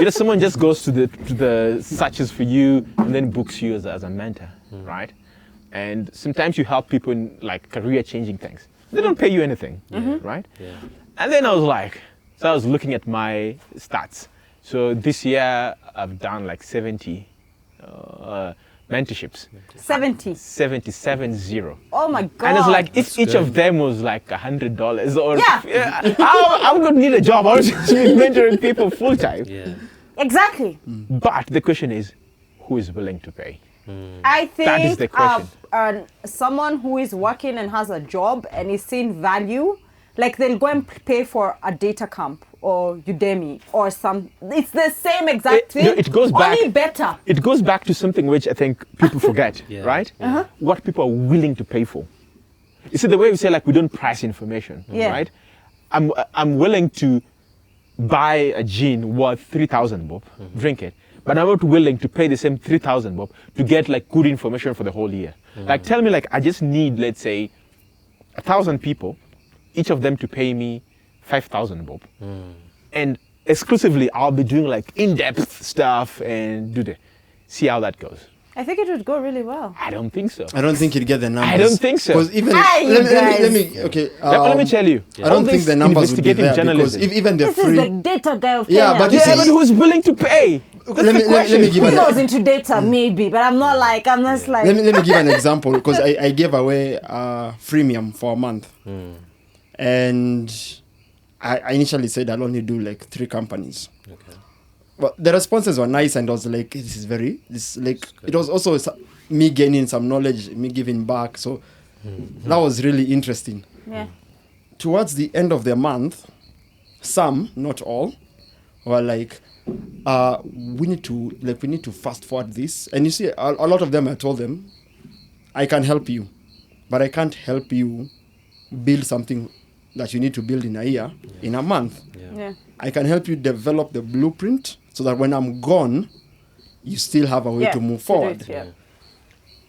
Someone just goes to the searches for you and then books you as a mentor, right? And sometimes you help people in like career-changing things. They don't pay you anything, right? Yeah. And then I was looking at my stats. So this year I've done like 70 mentorships. 70. 70. Oh my God. And it's like if each of them was like $100 or I would not need a job. I would just be mentoring people full time. Yeah. Exactly. But the question is, who is willing to pay? I think That is the question. Someone who is working and has a job and is seeing value, like they'll go and pay for a data camp or Udemy or some. It's the same exact thing. It goes back. Only better. It goes back to something which I think people forget, Yeah. right? What people are willing to pay for. You see, the way we say like we don't price information, Yeah. right? I'm willing to buy a gin worth 3,000 bob, drink it, but I'm not willing to pay the same 3,000 bob to get like good information for the whole year. Like tell me, like I just need, let's say, 1,000 people, each of them to pay me 5,000 bob, and exclusively I'll be doing like in-depth stuff and see how that goes. I think it would go really well. I don't think so. I don't think you'd get the numbers. I don't think so. Because even Hi, you let me okay. Let me tell you. I don't think the numbers would be there because journalism. if even the This is free. the data guy of Yeah, Kenya. but you Yeah, see- but who's willing to pay? That's let the me question. give Who an goes into data? Maybe, but I'm not like, I'm just like. let me give an example because I gave away freemium for a month, and I initially said I'll only do like 3 companies. Okay. But the responses were nice, and I was like, it was also me gaining some knowledge, me giving back. So that was really interesting. Yeah. Towards the end of the month, some, not all, were like, we need to fast forward this. And you see, a lot of them, I told them, I can help you, but I can't help you build something that you need to build in a year, in a month. Yeah. I can help you develop the blueprint so that when I'm gone, you still have a way to move forward. do it, yeah.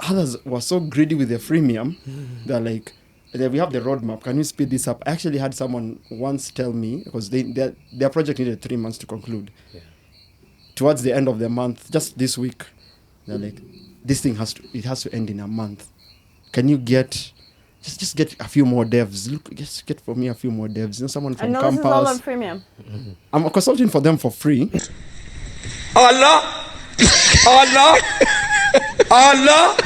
others were so greedy with their freemium. They're like, we have the roadmap. Can you speed this up? I actually had someone once tell me, because their project needed 3 months to conclude. Yeah. Towards the end of the month, just this week, they're like, this thing has to end in a month. Can you get just get a few more devs? Look, just get for me a few more devs. Someone from I know campus. this is all on premium. I'm consulting for them for free. Allah, Allah, Allah.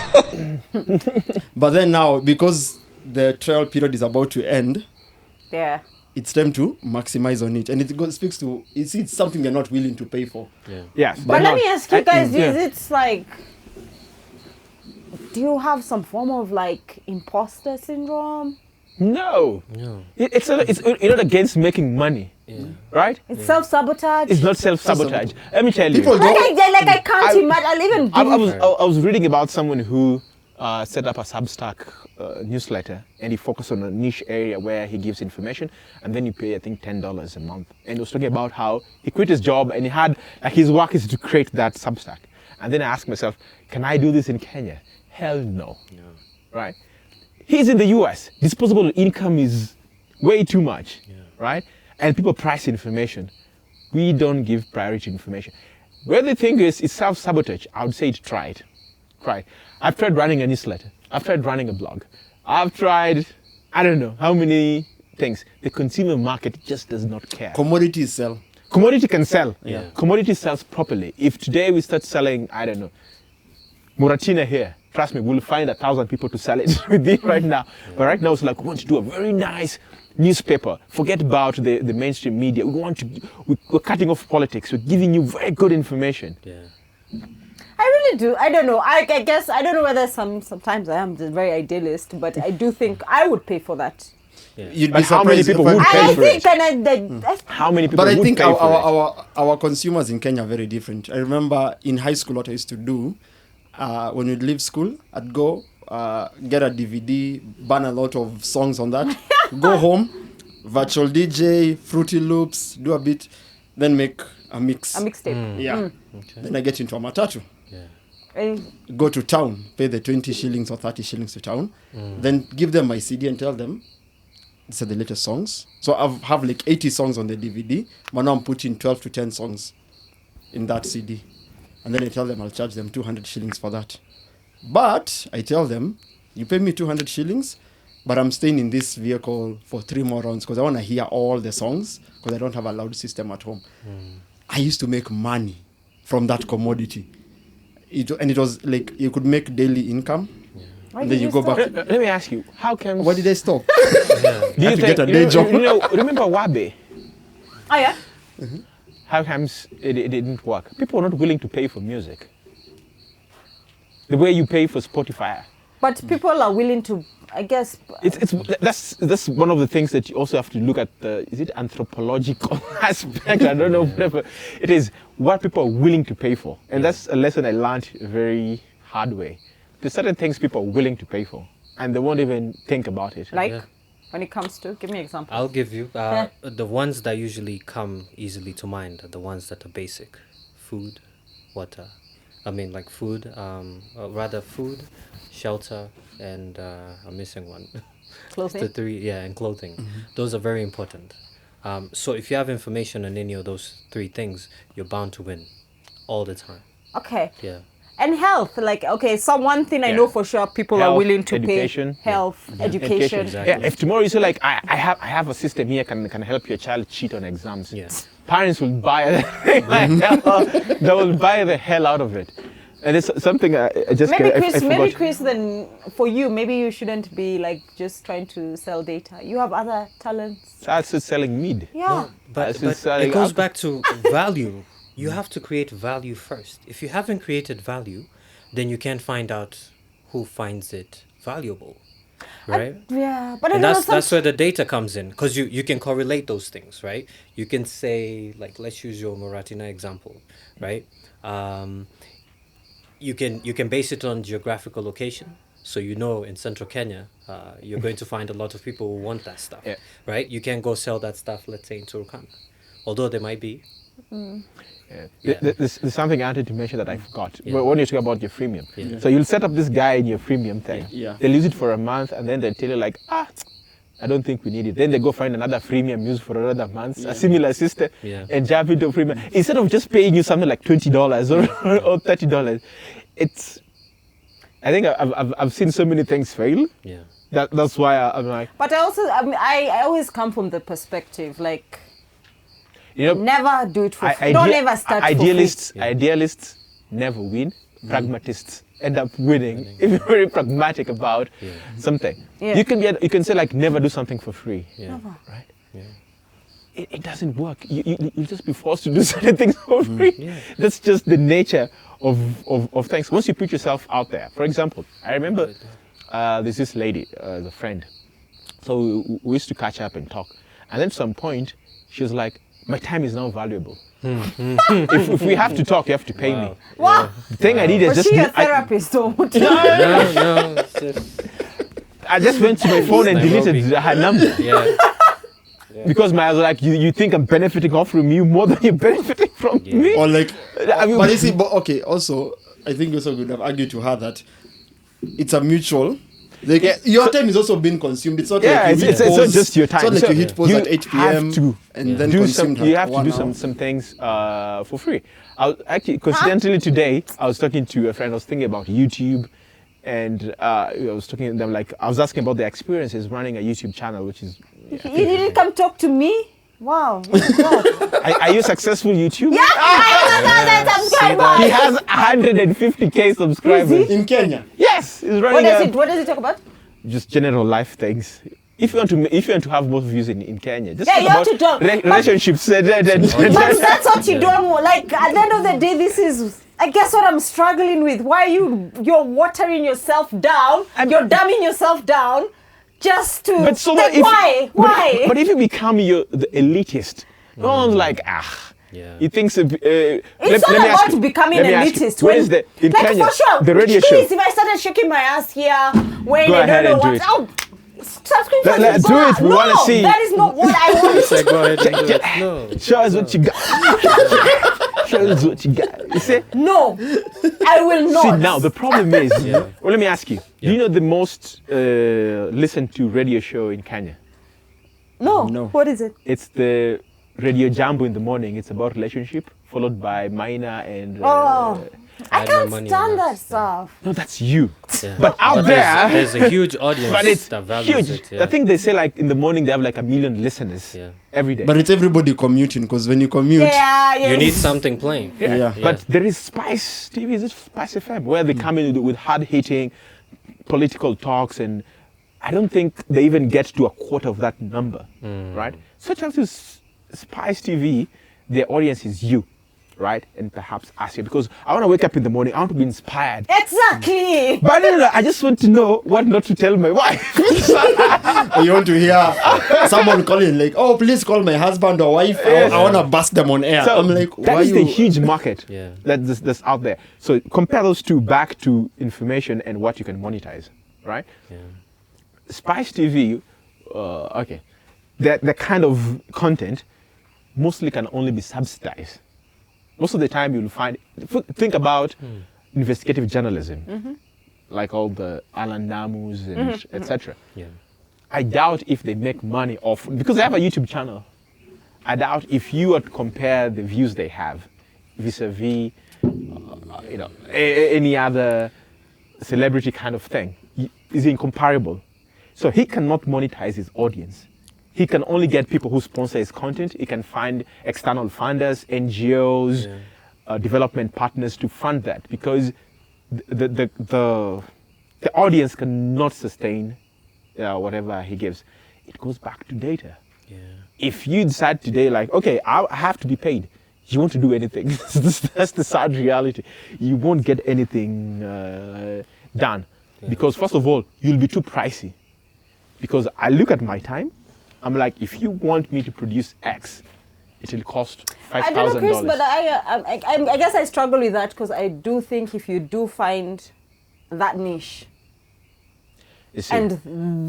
But then now, because the trial period is about to end, Yeah. it's time to maximize on it. And it speaks to, it's something they're not willing to pay for. Yeah. Yes. But let me ask you guys, yeah. is it like, do you have some form of like imposter syndrome? No. No. It's you're not against making money, Yeah. right? It's self-sabotage? It's not self-sabotage. Let me tell you. People Like don't. I can't I- imagine. I'll even I was reading about someone who set up a Substack newsletter, and he focused on a niche area where he gives information, and then you pay, I think, $10 a month. And he was talking about how he quit his job, and he had, like, his work is to create that Substack. And then I asked myself, can I do this in Kenya? Hell no. Right? He's in the US. Disposable income is way too much, right? And people price information. We don't give priority to information. Where the thing is, it's self-sabotage. I would say try it. Try it. I've tried running a newsletter. I've tried running a blog. I've tried, I don't know how many things. The consumer market just does not care. Commodities sell. Commodity can sell. Yeah. Commodity sells properly. If today we start selling, I don't know, Muratina here, trust me, we'll find 1,000 people to sell it within right now. But right now it's like, we want to do a very nice newspaper. Forget about the mainstream media. We're cutting off politics. We're giving you very good information. Yeah. I really do. I don't know. I guess I don't know whether sometimes I am just very idealist, but I do think I would pay for that. You'd But be how many surprised people if would I- pay I for think, it? and How many people But I would think pay our, for it? our consumers in Kenya are very different. I remember in high school what I used to do when we'd leave school, I'd go get a DVD, burn a lot of songs on that, go home, virtual DJ, Fruity Loops, do a bit, then make a mix. a mixtape. Yeah. Okay. Then I get into a matatu, Yeah. And go to town, pay the 20 shillings or 30 shillings to town, then give them my CD and tell them, these are the latest songs. So I have like 80 songs on the DVD, but now I'm putting 12 to 10 songs in that CD. And then I tell them I'll charge them 200 shillings for that. But I tell them, you pay me 200 shillings, but I'm staying in this vehicle for 3 more rounds because I want to hear all the songs because I don't have a loud system at home. I used to make money from that commodity. And it was like you could make daily income. why And did then you go stop? back. Let me ask you, how can... Why did I stop? do you have to get a day you know- job. You know, remember Wabe? Oh yeah. How comes it didn't work? People are not willing to pay for music. The way you pay for Spotify. But people are willing to, I guess. That's one of the things that you also have to look at. Is it anthropological aspect? I don't know. Whatever it is, what people are willing to pay for, and that's a lesson I learned very hard way. There's certain things people are willing to pay for, and they won't even think about it. Like, Yeah. when it comes to, give me an example. I'll give you the ones that usually come easily to mind are the ones that are basic: food, water. I mean, like food, rather food, shelter, and I'm missing one. Clothing. The three, yeah, and clothing. Those are very important. So if you have information on any of those three things, you're bound to win all the time. Okay. Yeah. And health, like, okay, one thing I Yeah. know for sure people are Health, willing to education. pay. Health, education. Exactly. Yeah, if tomorrow you say like I have a system here can help your child cheat on exams. Yeah. Parents will buy it. They will buy the hell out of it. And it's something I just Maybe I Chris, forgot. then for you, maybe you shouldn't be like just trying to sell data. You have other talents. That's just selling mead. Yeah. But, This is, but it goes up- back to value. You have to create value first. If you haven't created value, then you can't find out who finds it valuable, right? Yeah, but I And don't that's know. that's where the data comes in, because you can correlate those things, right? You can say, like, let's use your Muratina example, right? You can base it on geographical location. So you know in central Kenya, you're going to find a lot of people who want that stuff, Yeah. right? You can go sell that stuff, let's say, in Turkana. Although there might be There's something I wanted to mention that I forgot. When you talk about your freemium, so you'll set up this guy in your freemium thing. Yeah. They'll use it for a month, and then they'll tell you like, I don't think we need it. Then they go find another freemium use for another month, a similar system, and jump into freemium instead of just paying you something like $20 or $30. It's, I think I've seen so many things fail. Yeah. That's why I'm like. But I always come from the perspective like, never do it for free. Don't ever start idealists, for free. Idealists never win. Pragmatists end up winning if you're very pragmatic about something. Yeah. You can say like never do something for free. Never. Right? Yeah. It doesn't work. You'll just be forced to do certain things for free. Yeah. That's just the nature of things. Once you put yourself out there. For example, I remember there's this lady, a friend. So we used to catch up and talk. And then at some point, she was like, my time is now valuable. If we have to talk, you have to pay me. Wow. The thing I did is Was just she a therapist or what? No, it's just, I just went to my phone and deleted Nairobi. her number yeah. because I was like, you think I'm benefiting off from you more than you're benefiting from me? Or like, I mean, but you see, okay. Also, I think you also would have argued to her that it's a mutual. Like your time is also being consumed. It's not like you it's hit not pause. just your time. It's not like you hit pause You at 8 p.m. have to and then do consume some. You have to 1 do hour. some things for free. I was actually coincidentally today I was talking to a friend. I was thinking about YouTube, and I was talking to them like I was asking about their experiences running a YouTube channel, which is. You didn't come talk to me? Wow. God. Are you successful YouTube? Yeah, I know that. He has 150k subscribers. In Kenya. Yes, he's running. What does it talk about? Just general life things. If you want to have more views in Kenya, just Yeah, talk you have about to talk. relationships. But that's what you don't want. Like at the end of the day, this is, I guess, what I'm struggling with. Why you're watering yourself down? You're dumbing yourself down just to. But so like, what if, why? But if you become the elitist, no one's like Yeah. He thinks. It's not about becoming elitist. What is the in like Kenya? for sure. The radio Please, show. if I started shaking my ass here, when Go I ahead don't know and do what. it. Oh, subscribe Let's do it. We no, wanna see. That is not what I want. Say, go ahead and do it. No. Show us what you got. Show us what you got. You see? No, I will not. See, now the problem is. Well, let me ask you. Do you know the most listened to radio show in Kenya? No. No. What is it? It's the Radio Jambo in the morning. It's about relationship, followed by Maina and. I had my can't money stand on that that, stuff. No, that's you. Yeah. But out there, there's a huge audience but it's that values huge. it. Yeah. I think they say like in the morning they have like 1 million listeners every day. But it's everybody commuting because when you commute, Yeah, You need something playing. Yeah. But there is Spice TV, is it Spice FM, where they come in with hard-hitting political talks, and I don't think they even get to a quarter of that number, right? Such as Spice TV, their audience is you, right? And perhaps us here, because I want to wake up in the morning, I want to be inspired. Exactly. But no, I just want to know what not to tell my wife. or you want to hear someone calling like, "Oh, please call my husband or wife. I want to bust them on air." So I'm like, that "Why is you?" the huge market Yeah. that's out there. So compare those two back to information and what you can monetize, right? Yeah. Spice TV, okay, that kind of content mostly can only be subsidized. Most of the time you'll find, think about investigative journalism, like all the Alan Namus and etc. Yeah. I doubt if they make money off, because they have a YouTube channel. I doubt if you were to compare the views they have vis-a-vis, any other celebrity kind of thing, is incomparable. So he cannot monetize his audience. He can only get people who sponsor his content. He can find external funders, NGOs, development partners to fund that, because the audience cannot sustain whatever he gives. It goes back to data. Yeah. If you decide today, like, okay, I have to be paid, you won't do anything. That's the sad reality. You won't get anything done, because first of all, you'll be too pricey. Because I look at my time, I'm like, if you want me to produce X, it will cost $5,000. I don't know, Chris, but I guess I struggle with that, because I do think if you do find that niche, You see. and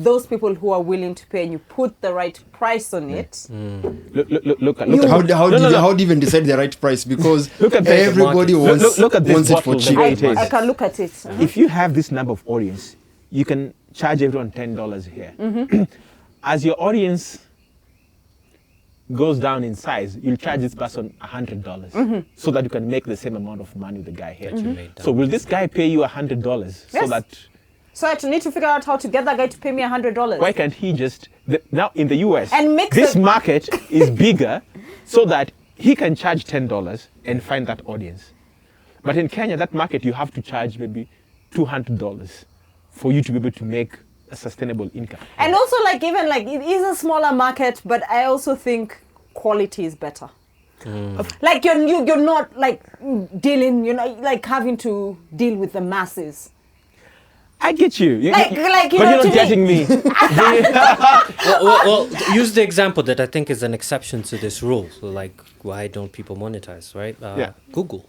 those people who are willing to pay, and you put the right price on it. Look at How do you even decide the right price? Because Look at the everybody market. wants, Look at this wants it for bottle, the cheap. way it is. I can look at it. If you have this number of audience, you can charge everyone $10 here. As your audience goes down in size, you'll charge this person $100 so that you can make the same amount of money with the guy here. you made So will this guy pay you $100 so Yes. that So I need to figure out how to get that guy to pay me $100. why can't he just now in the US And mix this the- market is bigger so that he can charge $10 and find that audience. But in Kenya, that market you have to charge maybe $200 for you to be able to make a sustainable income. And also, like, even like it is a smaller market, but I also think quality is better. Like you're not like dealing, like having to deal with the masses. I get you. Like, you but know, you're to not getting me. well, use the example that I think is an exception to this rule. So, like, why don't people monetize, right? Yeah. Google.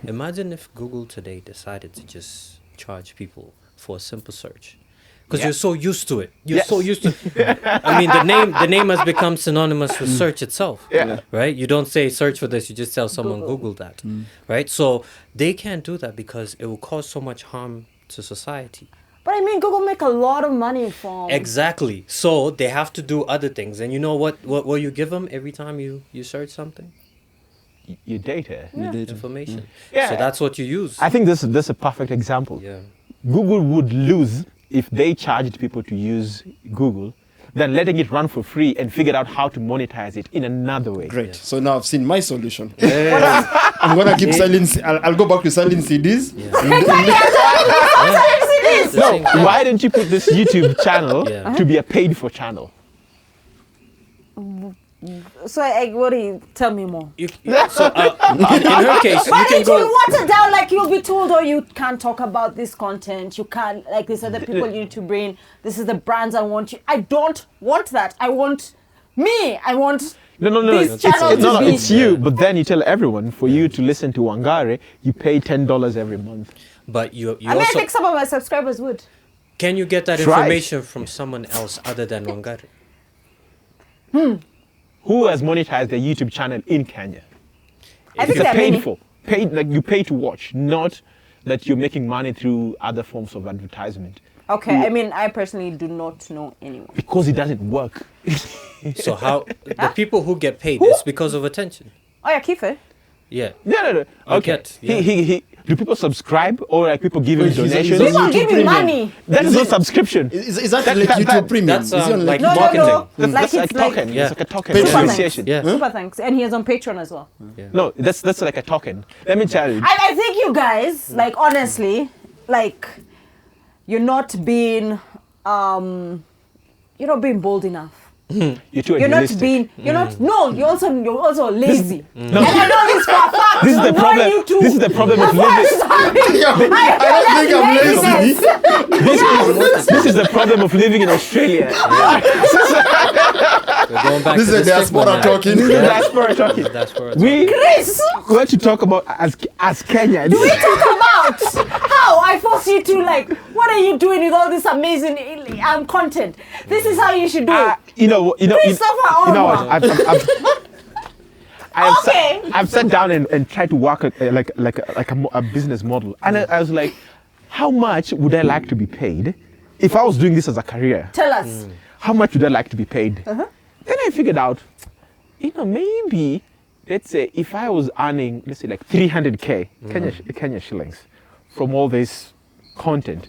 Imagine if Google today decided to just charge people for a simple search, because Yeah. you're so used to it. You're Yes. so used to. I mean, the name has become synonymous with search itself. Yeah. Right. You don't say search for this. You just tell someone Google that. Right. So they can't do that because it will cause so much harm to society. But I mean, Google make a lot of money from. Exactly. So they have to do other things. And you know what you give them every time you search something? Your data. Information. Yeah. So that's what you use. I think this is a perfect example. Yeah. Google would lose if they charged people to use Google than letting it run for free and figure out how to monetize it in another way. Great. So now I've seen my solution. I'm gonna keep selling. I'll go back to selling CDs. It's the No, same thing. why don't you put this YouTube channel Yeah. to be a paid for channel? So, what do you tell me more? So in her case, you But can it will go. water down, like you'll be told, oh, you can't talk about this content. You can't, like, these are the people you need to bring. This is the brands I want you. I don't want that. I want me. I want No. this channel to be. It's you. But then you tell everyone for you to listen to Wangare, you pay $10 every month. But you I mean, I also think some of my subscribers would. can you get that Try. information from someone else other than Wangari? Who has monetized their YouTube channel in Kenya? I think It's there are paid many. for. Paid, like you pay to watch, not that you're making money through other forms of advertisement. Okay, I mean, I personally do not know anyone. Because it doesn't work. So how the people who get paid is because of attention. Oh, yeah, Kife. Yeah. No. Okay. get, yeah. He, do people subscribe or like people give him Wait, he's- donations? he's on People give me Premium. money. That is not subscription. Is that That- like that- YouTube that- Premium? that's, Is he on like like No, marketing. no. That's Like like it's token. like Yeah. It's like a token. Patreon. It's Super appreciation. thanks. Yeah. Super thanks. And he is on Patreon as well. No, that's like a token. Let me tell you. I think you guys, like, honestly, like, you're not being bold enough. You're too You're not idealistic. being. You're not. No, you're also lazy. And I know this for a fact. This is the I've known problem. you too. This is the problem with That's why living. I don't think I'm lazy. This is the problem of living in Australia. We're going back This to is a the stigma diaspora now. talking. This is diaspora talking. Diaspora We Chris, want to talk about as Kenyans. we talk about how I force you to, like, what are you doing with all this amazing content? This is how you should do it. Christopher what? Orma. Okay. I've sat down and tried to work a business model, and I was like, how much would I like to be paid if I was doing this as a career? Tell us. How much would I like to be paid? Then I figured out, maybe, let's say, if I was earning, let's say, like 300K Kenya shillings from all this content,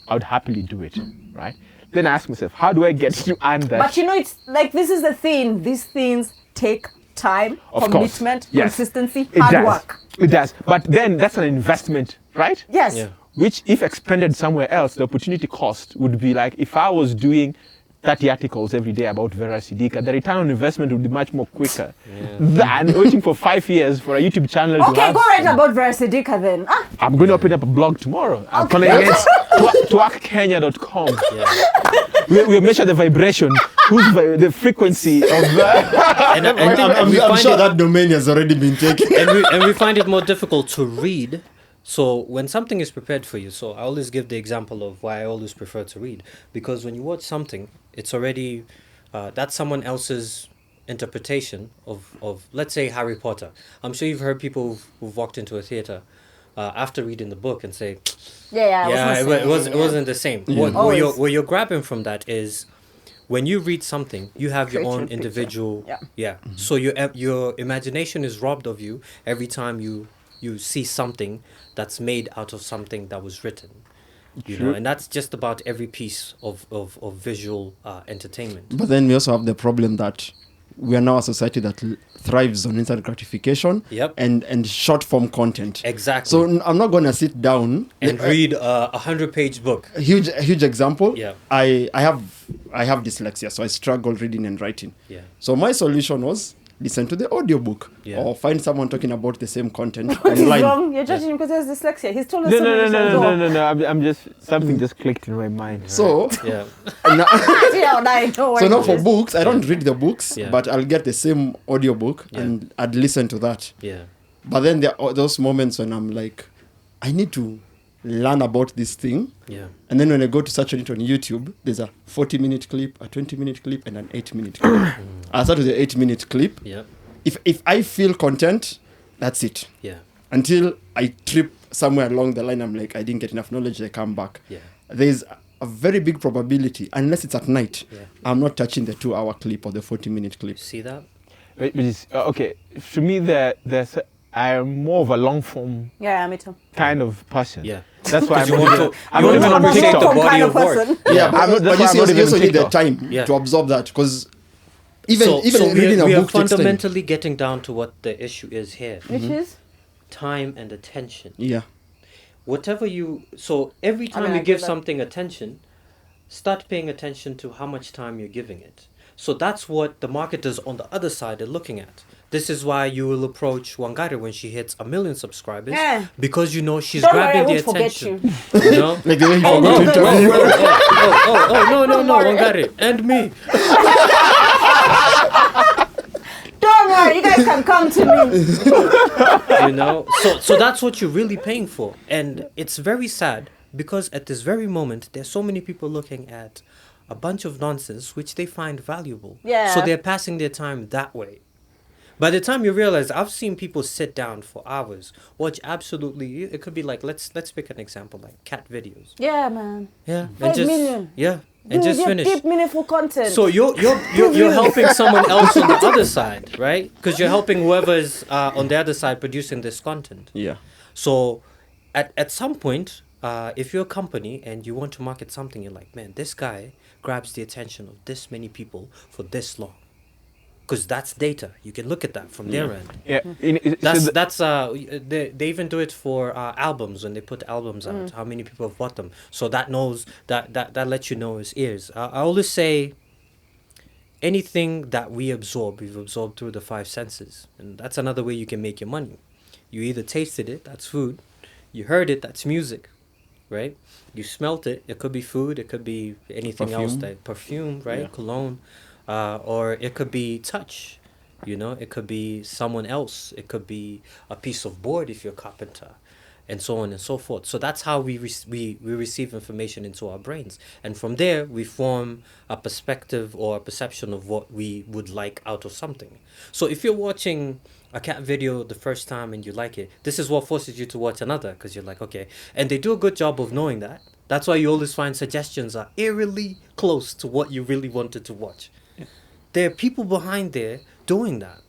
I would happily do it, right? Then I asked myself, how do I get to earn that? But it's like, this is the thing. These things take time, Of course. commitment, Yes. consistency, It hard does. work. It does. But then that's an investment, right? Yes. Yeah. Which, if expended somewhere else, the opportunity cost would be like if I was doing 30 articles every day about Vera Sidika, the return on investment would be much more quicker than waiting for 5 years for a YouTube channel to Okay, have. go right about Vera Sidika then. I'm going to open up a blog tomorrow. I'm calling it twerkkenya.com. We measure the vibration, the frequency of. And I think we I'm find sure it, that domain has already been taken. and we find it more difficult to read So when something is prepared for you, so I always give the example of why I always prefer to read, because when you watch something, it's already that's someone else's interpretation of let's say Harry Potter. I'm sure you've heard people who've walked into a theater after reading the book and say, Yeah, yeah, it yeah. wasn't the same. Always. What you're grabbing from that is when you read something, you have your Create own your picture. individual. Yeah. So your imagination is robbed of you every time you see something that's made out of something that was written. You know, and that's just about every piece of visual entertainment. But then we also have the problem that we are now a society that thrives on instant gratification Yep. and short form content. Exactly. So I'm not going to sit down And read a 100-page book. a huge example. Yeah. I have dyslexia, so I struggle reading and writing. Yeah. So my solution was listen to the audiobook Yeah. or find someone talking about the same content What is online. wrong? You're judging him because he has dyslexia. He's told us No, so no, many no, no, times. no, no, no, no. I'm just something just clicked in my mind. So Yeah. now, Yeah, I know what so now it for is. books, I don't read the books, Yeah. but I'll get the same audiobook Yeah. and I'd listen to that. Yeah. But then there are those moments when I'm like, I need to learn about this thing. Yeah. And then when I go to search on it on YouTube, there's a 40-minute clip, a 20-minute clip, and an 8-minute clip. I start with the 8-minute clip. Yeah. If I feel content, that's it. Yeah. Until I trip somewhere along the line, I'm like, I didn't get enough knowledge, I come back. Yeah. There's a very big probability, unless it's at night, Yeah. I'm not touching the 2-hour clip or the 40-minute clip. See that? But it's, okay, to me, I'm more of a long form Yeah, me too. kind of person. Yeah. That's why I'm You not want even, to- I'm you not even want on to appreciate TikTok. the Long-form body kind of of work. person. Yeah, I'm not- but that's you why see, I'm not you even also on need the TikTok. time Yeah. to absorb that, because even so reading we a are book takes time. fundamentally getting down to what the issue is here. Which is? Time and attention. Yeah. Whatever so every time I you get give that. something attention, start paying attention to how much time you're giving it. So that's what the marketers on the other side are looking at. This is why you will approach Wangari when she hits 1 million subscribers, Yeah. because you know she's Don't worry, I grabbing the won't forget attention. you. You know? Like the way he Oh, forgot to interview. no, Wangari, and me. Don't worry, you guys can come to me. You know, so that's what you're really paying for, and it's very sad because at this very moment there's so many people looking at a bunch of nonsense which they find valuable. Yeah. So they're passing their time that way. By the time you realize, I've seen people sit down for hours, watch absolutely. It could be like let's pick an example like cat videos. Yeah, man. Yeah, 5 million. Yeah, and Dude, just you're finish. deep, meaningful content. So you're helping someone else on the other side, right? Because you're helping whoever's on the other side producing this content. Yeah. So at some point, if you're a company and you want to market something, you're like, man, this guy grabs the attention of this many people for this long. Because that's data. You can look at that from their end. Yeah. That's they even do it for albums when they put albums out. How many people have bought them? So that knows that lets you know his ears. I always say anything that we've absorbed through the 5 senses, and that's another way you can make your money. You either tasted it, that's food. You heard it, that's music, right? You smelt it, it could be food, it could be anything else, Perfume. that perfume, right? Yeah. Cologne, or it could be touch. You know, it could be someone else. It could be a piece of board if you're a carpenter, and so on and so forth. So that's how we receive information into our brains, and from there we form a perspective or a perception of what we would like out of something. So if you're watching a cat video the first time and you like it, this is what forces you to watch another, because you're like, okay, and they do a good job of knowing that. That's why you always find suggestions are eerily close to what you really wanted to watch. There are people behind there doing that,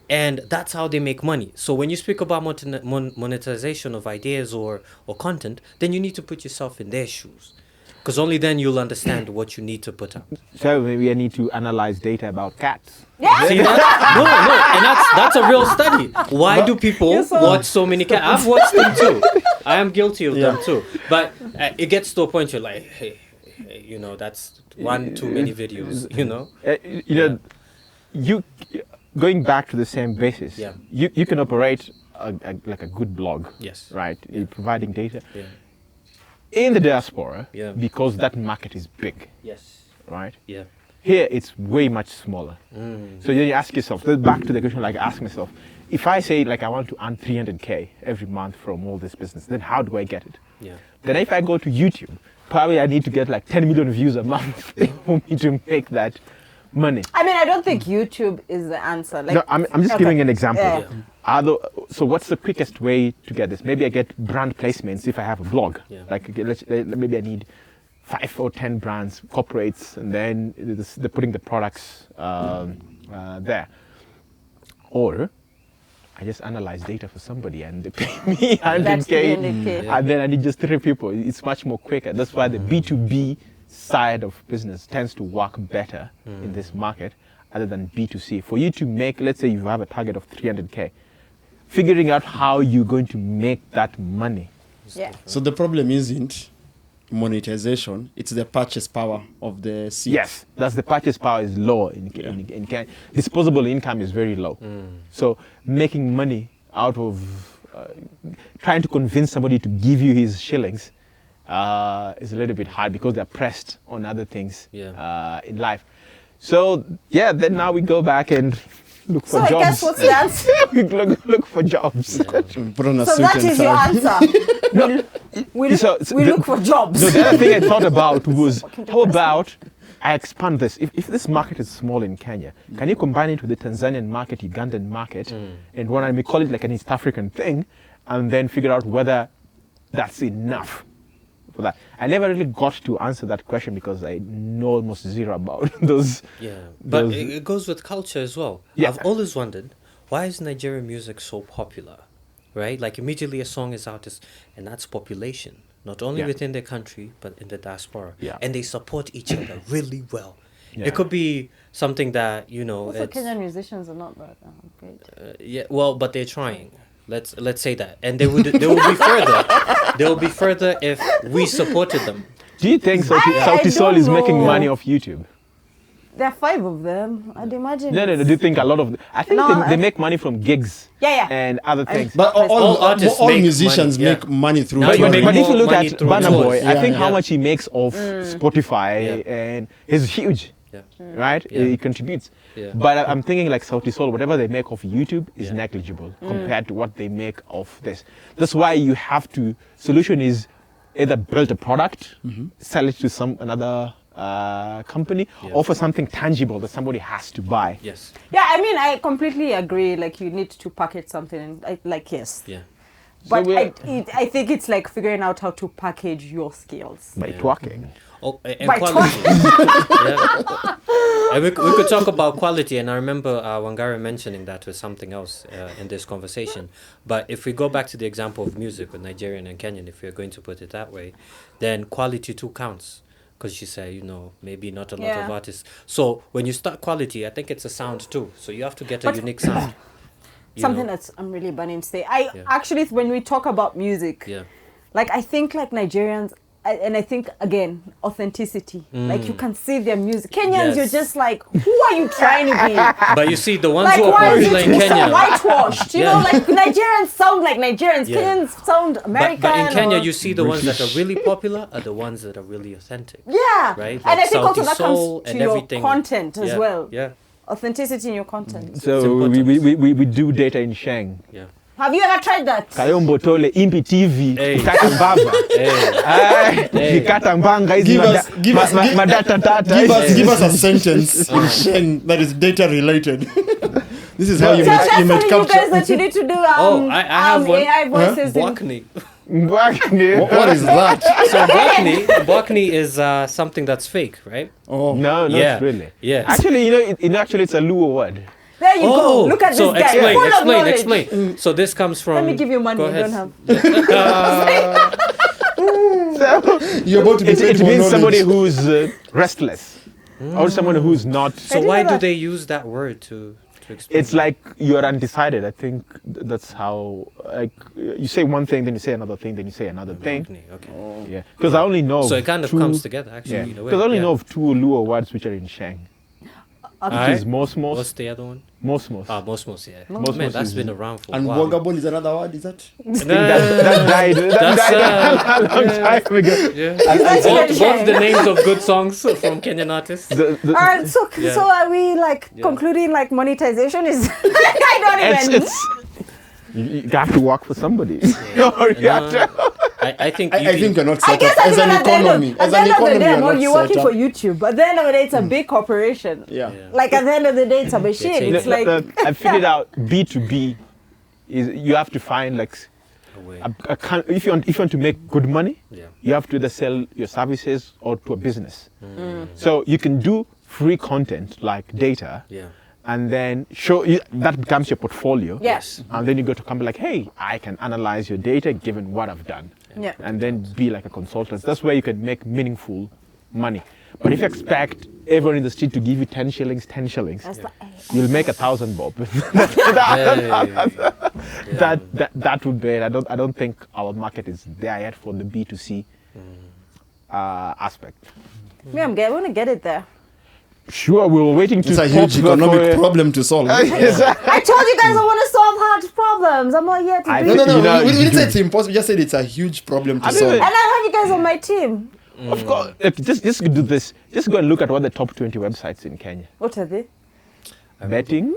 and that's how they make money. So when you speak about monetization of ideas or content, then you need to put yourself in their shoes, because only then you'll understand what you need to put out. So maybe I need to analyze data about cats. See that? No, and that's a real study. Why do people watch so many cats? I've watched them too. I am guilty of them too. But it gets to a point you're like, hey, you know, that's one too many videos, you know? You know, you going back to the same basis. Yeah. You can operate like a good blog. Yes. Right. You're providing data Yeah. in the diaspora. Yeah. Because that market is big. Yes. Right. Yeah. Here, it's way much smaller. So then you ask yourself, back to the question, like ask myself, if I say like I want to earn 300K every month from all this business, then how do I get it? Yeah. Then if I go to YouTube, probably I need to get like 10 million views a month for me to make that money. I mean, I don't think YouTube is the answer. Like, No, I'm just okay. giving an example. Yeah. So what's the quickest way to get this? Maybe I get brand placements if I have a blog. Yeah. Like maybe I need 5 or 10 brands, corporates, and then they're putting the products there. Or I just analyze data for somebody and they pay me 100K, 300K. and then I need just 3 people. It's much more quicker. That's why the B2B side of business tends to work better in this market other than B2C. For you to make, let's say you have a target of 300K, figuring out how you're going to make that money. Yeah. So the problem isn't monetization, it's the purchase power of the seed. Yes, that's the purchase power is low in Kenya. Disposable income is very low. So making money out of trying to convince somebody to give you his shillings is a little bit hard because they're pressed on other things in life. So yeah, then now we go back and look for So jobs. I guess what's the answer? We look for jobs. Put on a So suit that and is your tie. answer. We So look for jobs. No, the other thing I thought about was, how about I expand this? If this market is small in Kenya, can you combine it with the Tanzanian market, Ugandan market, and when I call it like an East African thing, and then figure out whether that's enough for that? I never really got to answer that question because I know almost zero about those. Yeah, but those- it goes with culture as well. Yeah. I've always wondered, why is Nigerian music so popular? Right? Like immediately a song is out, and that's population. Not only Yeah. within the country, but in the diaspora. Yeah. And they support each other really well. Yeah. It could be something that, you know, Also, it's, Kenyan musicians are not that great. yeah, well, but they're trying. Let's say that. And they will be further. They will be further if we supported them. Do you think I Sauti Sol don't is making know. money off YouTube? There are 5 of them. I'd imagine. No. Do you think a lot of? I think No, they make money from gigs. Yeah. And other things. But All all artists all make musicians money, yeah. make money through Now But, you touring. make if you look money at through Burna tours. Boy, I Yeah. think how Yeah. much he makes off Spotify, Yeah. and he's huge, Yeah. right? Yeah. He contributes. Yeah. But I'm thinking like Sauti Sol, whatever they make off YouTube is Yeah. negligible compared to what they make off this. That's why you have to. Solution is either build a product, sell it to another company, Yeah. offer something tangible that somebody has to buy. Yes. Yeah, I mean, I completely agree. Like, you need to package something. And yes. Yeah. But we're- I think it's like figuring out how to package your skills. By Yeah. twerking. Oh, and By quality. Yeah. And we could talk about quality, and I remember Wangari mentioning that with something else in this conversation. But if we go back to the example of music with Nigerian and Kenyan, if we're going to put it that way, then quality too counts. Because you say, you know, maybe not a lot of Yeah. artists. So when you start quality, I think it's a sound too. So you have to get a But- unique sound. you Something know? that's I'm really burning to say. Yeah. Actually, when we talk about music, Yeah. like I think like Nigerians, and I think again authenticity. Like you can see their music. Kenyans, Yes. you're just like, who are you trying to be? But you see, the ones Like who are why is popular it in so Kenya. whitewashed? You Yeah. know, like Nigerians sound like Nigerians. Yeah. Kenyans sound American. But in Kenya, or- you see the ones that are really popular are the ones that are really authentic. yeah, Right? and I Like think also Sauti that Sol comes to and your everything. content as Yeah, well. Yeah. Authenticity in your content. So important. we do data in Sheng. Yeah. Have you ever tried that? Kayombo Tole, Impi TV, Hey. Kata Mbava. Hey. Hey. Nikata Mbanga, hizi Give us- madata tata. Give us a sentence in Sheng that is data related. This is how you Tell might you guys capture. that you need to do Oh, I have one. AI voices in Bwakni. What is that? So Bwakni is something that's fake, right? Oh, No, not Yeah. really. Yeah. Actually, actually, it's a Luo word. There you go. Look at so this guy. explain, Full of explain, knowledge. explain. So this comes from. Let me give you money. Go I ahead. don't have. So you're about to be it paid for means somebody knowledge. who's restless, or someone who's not. I So didn't why know do that. they use that word to explain? It's like you're undecided. I think that's how. Like you say one thing, then you say another thing, then you say another thing. Bwakni, okay. Yeah, because I only know. So it kind of two- comes together, actually. Yeah, in a way. because I only Yeah. know of 2 Luo words which are in Sheng. which is What's Mosmos. the other one? Mosmos. Mosmos, yeah. Mosmos Man, that's is- been around for a And while. Wogable is another word, is that? That died. That died a long time ago. Yeah. That's Both, even both the shame. names of good songs from Kenyan artists. The- All right, so Yeah. so are we like concluding like monetization is? I don't even. it's you have to work for somebody. Or you have to- I think I think you're not I set guess up as an at the end of- economy. At As the an end of the economy, day, you're you're not working set for up. YouTube. But at the end of the day, it's a big corporation. Yeah. Like at the end of the day, it's a machine. It's like I figured out B2B is you have to find like Away. if you want to make good money, Yeah. you have to either sell your services or to a business. So you can do free content like data, Yeah. and then show you, that becomes your portfolio. Yes. And then you go to company like, hey, I can analyze your data given what I've done. Yeah. And then be like a consultant. That's where you can make meaningful money. But if you expect everyone in the street to give you 10 shillings, that's the, you'll make 1,000 bob. That would be it. I don't think our market is there yet for the B2C aspect. me, I want to get it there. Sure, we were waiting to It's a pop huge that economic for- problem to solve. I told you guys I want to solve hard problems. I'm not here to I do No, it. no, You no. know, we you didn't say do. it's impossible. We just said it's a huge problem to I solve. mean, And I have you guys on my team. Of course, just do this. Just go and look at what the top 20 websites in Kenya. What are they? Betting,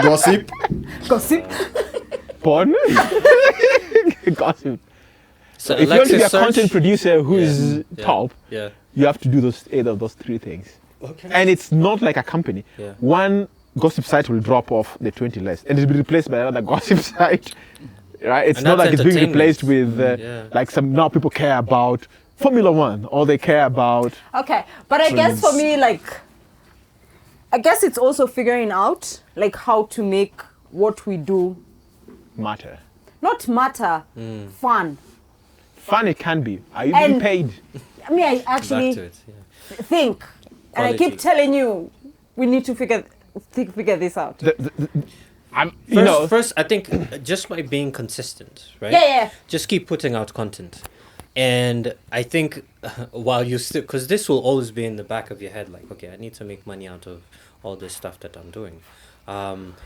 Gossip. Gossip. porn, gossip. So If you want to be a Alexis search. content producer who is Yeah. top, Yeah. you have to do either of those three things. Okay. And it's not like a company. Yeah. One gossip site will drop off the 20 list and it'll be replaced by another gossip site. Right? It's And not that's like it's being entertainment. replaced with Yeah. like some now people care about Formula One or they care about Okay, but I guess for me, like, I guess it's also figuring out like how to make what we do matter. not matter, fun. Fun it can be. Are you being And- paid? I mean, I Back actually to it. Yeah. think, and I keep Quality. telling you, we need to figure this out. First, I think just by being consistent, right? Yeah. Just keep putting out content. And I think while you still, because this will always be in the back of your head, like, okay, I need to make money out of all this stuff that I'm doing.